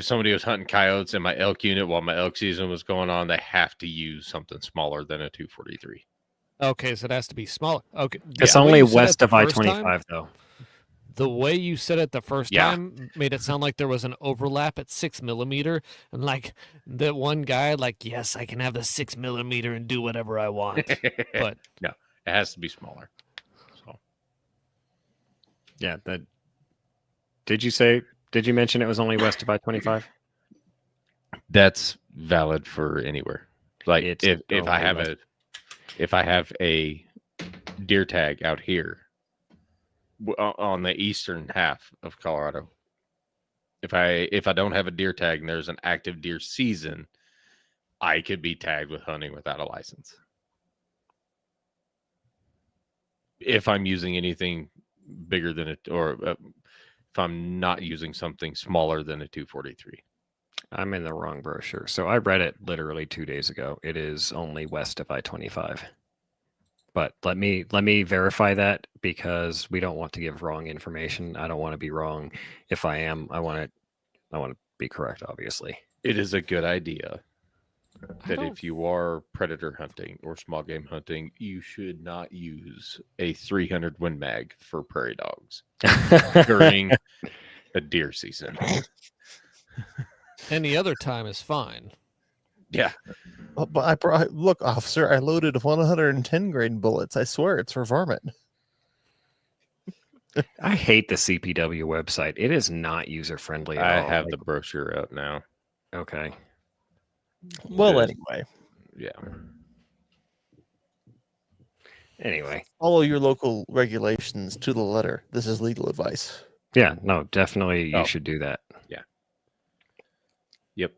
somebody was hunting coyotes in my elk unit while my elk season was going on, they have to use something smaller than a 243. Okay, so it has to be smaller. Okay, It's the way only you said it west the of first I-25, time- though. The way you said it the first Yeah. time made it sound like there was an overlap at 6mm, and like that one guy, like, yes, I can have the 6mm and do whatever I want. But no, it has to be smaller. So Yeah, that. Did you mention it was only west of I-25? that's valid for anywhere. Like It's if I totally have a deer tag out here on the eastern half of Colorado, if I don't have a deer tag and there's an active deer season, I could be tagged with hunting without a license. If I'm using anything bigger than it, or if I'm not using something smaller than a 243. I'm in the wrong brochure. So I read it literally 2 days ago. It is only west of I-25. But let me verify that because we don't want to give wrong information. I don't want to be wrong. If I am, I want to be correct, obviously. It is a good idea I that don't- if you are predator hunting or small game hunting, you should not use a 300 Win Mag for prairie dogs during a deer season. Any other time is fine. Yeah. But look, officer, I loaded 110 grain bullets. I swear it's for varmint. I hate the CPW website. It is not user friendly at I all. have the brochure out now. Okay. Well, Good. anyway, Yeah. Anyway. follow your local regulations to the letter. This is legal advice. Yeah, no, definitely you Oh. should do that. Yep.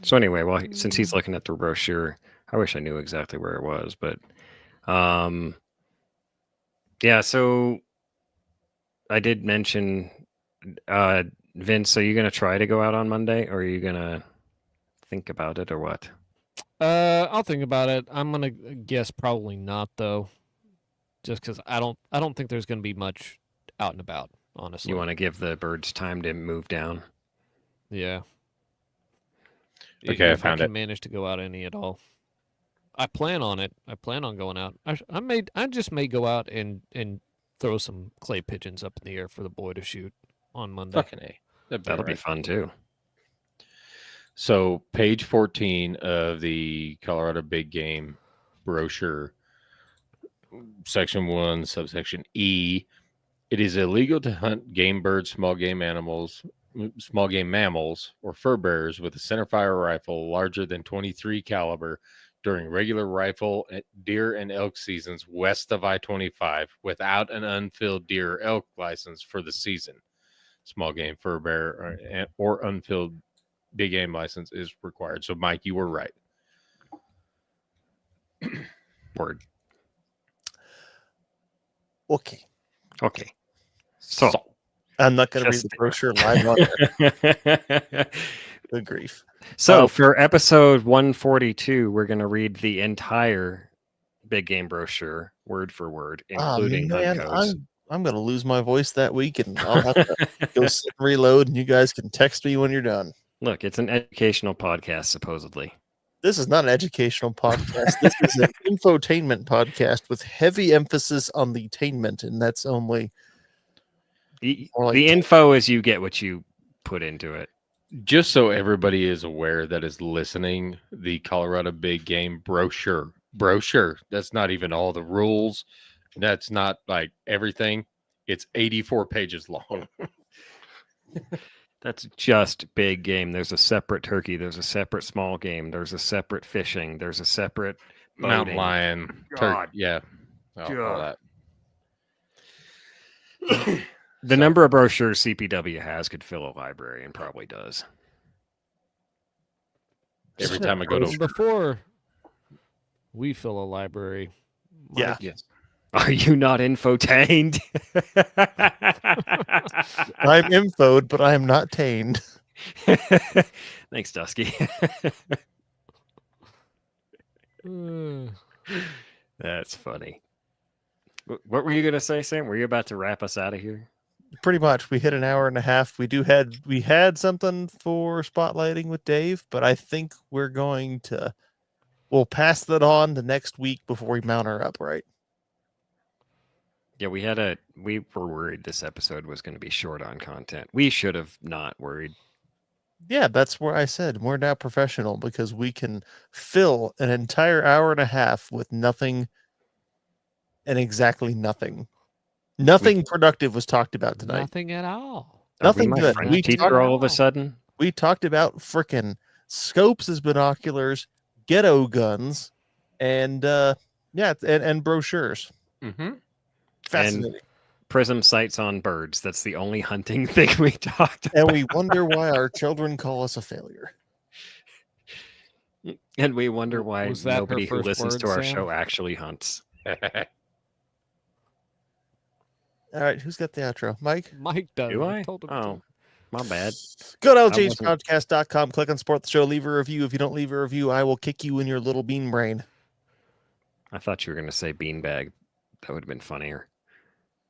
So anyway, well, since he's looking at the brochure, I wish I knew exactly where it was, but yeah, so I did mention Vince, are you going to try to go out on Monday, or are you going to think about it, or what? I'll think about it. I'm gonna guess probably not though, just because I don't think there's gonna be much out and about. Honestly, You want to give the birds time to move down? yeah. Okay, I If found can it. manage to go out any at all. I plan on it. I plan on going out. I just may go out and throw some clay pigeons up in the air for the boy to shoot on Monday. Fucking A. That'll be right. fun too. So, page 14 of the Colorado Big Game brochure, section 1, subsection E. It is illegal to hunt game birds, small game mammals, or fur bearers with a centerfire rifle larger than 23 caliber during regular rifle, deer, and elk seasons west of I-25 without an unfilled deer or elk license for the season. Small game fur bearer or unfilled big game license is required. So, Mike, you were right. Word. Okay. Okay. So, I'm not going to read Just- the brochure live on air. Good grief. so for episode 142, we're going to read the entire big game brochure word for word, including hunt codes. I'm going to lose my voice that week, and I'll have to go sit and reload, and you guys can text me when you're done. Look, it's an educational podcast, supposedly. This is not an educational podcast. This is an infotainment podcast with heavy emphasis on the tainment, and that's only The, More like the 10. info is you get what you put into it. Just so everybody is aware that is listening, the Colorado Big Game brochure. That's not even all the rules. That's not like everything. It's 84 pages long. That's just big game. There's a separate turkey. There's a separate small game. There's a separate fishing. There's a separate Mountain boating. lion. God. Yeah. All God. that. The number of brochures CPW has could fill a library, and probably does. Every time I go to Before we fill a library, Yeah. Mike, yes. Are you not infotained? I'm infoed, but I am not tained. Thanks, Dusky. uh, That's funny. What were you gonna say, Sam? Were you about to wrap us out of here? Pretty much, we hit an hour and a half. We had something for spotlighting with Dave, but I think we'll pass that on the next week before we mount her up, right? Yeah, we were worried this episode was going to be short on content. We should have not worried. Yeah, that's where I said we're now professional because we can fill an entire hour and a half with nothing and exactly nothing. Nothing productive was talked about tonight. nothing at all. Nothing Are we my good. French We teacher talked- all of a sudden. We talked about frickin' scopes as binoculars, ghetto guns, and and brochures. Mm-hmm. Fascinating. Prism sights on birds. That's the only hunting thing we talked about. And we wonder why our children call us a failure. And we wonder why Was that her nobody who first listens word, to our Sam? show actually hunts. All right, who's got the outro? Mike? Mike does. Do I? Told him Oh, my bad. Go to wasn't- ljspodcast.com, click on support the show, leave a review. If you don't leave a review, I will kick you in your little bean brain. I thought you were going to say beanbag. That would have been funnier.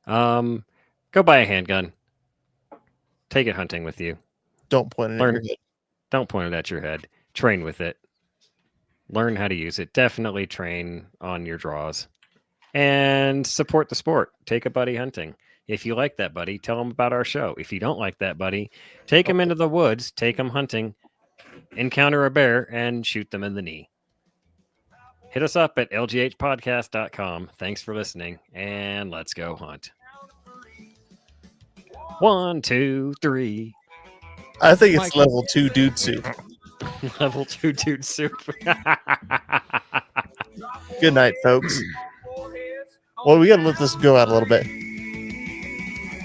Go buy a handgun. Take it hunting with you. Don't point it at Learn. your head. Don't point it at your head. Train with it. Learn how to use it. Definitely train on your draws. And support the sport. Take a buddy hunting. If you like that buddy, tell him about our show. If you don't like that buddy, take him into the woods, take him hunting, encounter a bear, and shoot them in the knee. Hit us up at lghpodcast.com. Thanks for listening, and let's go hunt. 1, 2, 3. I think it's Mike- level 2 dude soup. Level 2 dude soup. Good night, folks. Well, we got to let this go out a little bit.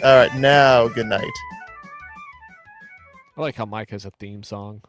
All right, now, good night. I like how Mike has a theme song.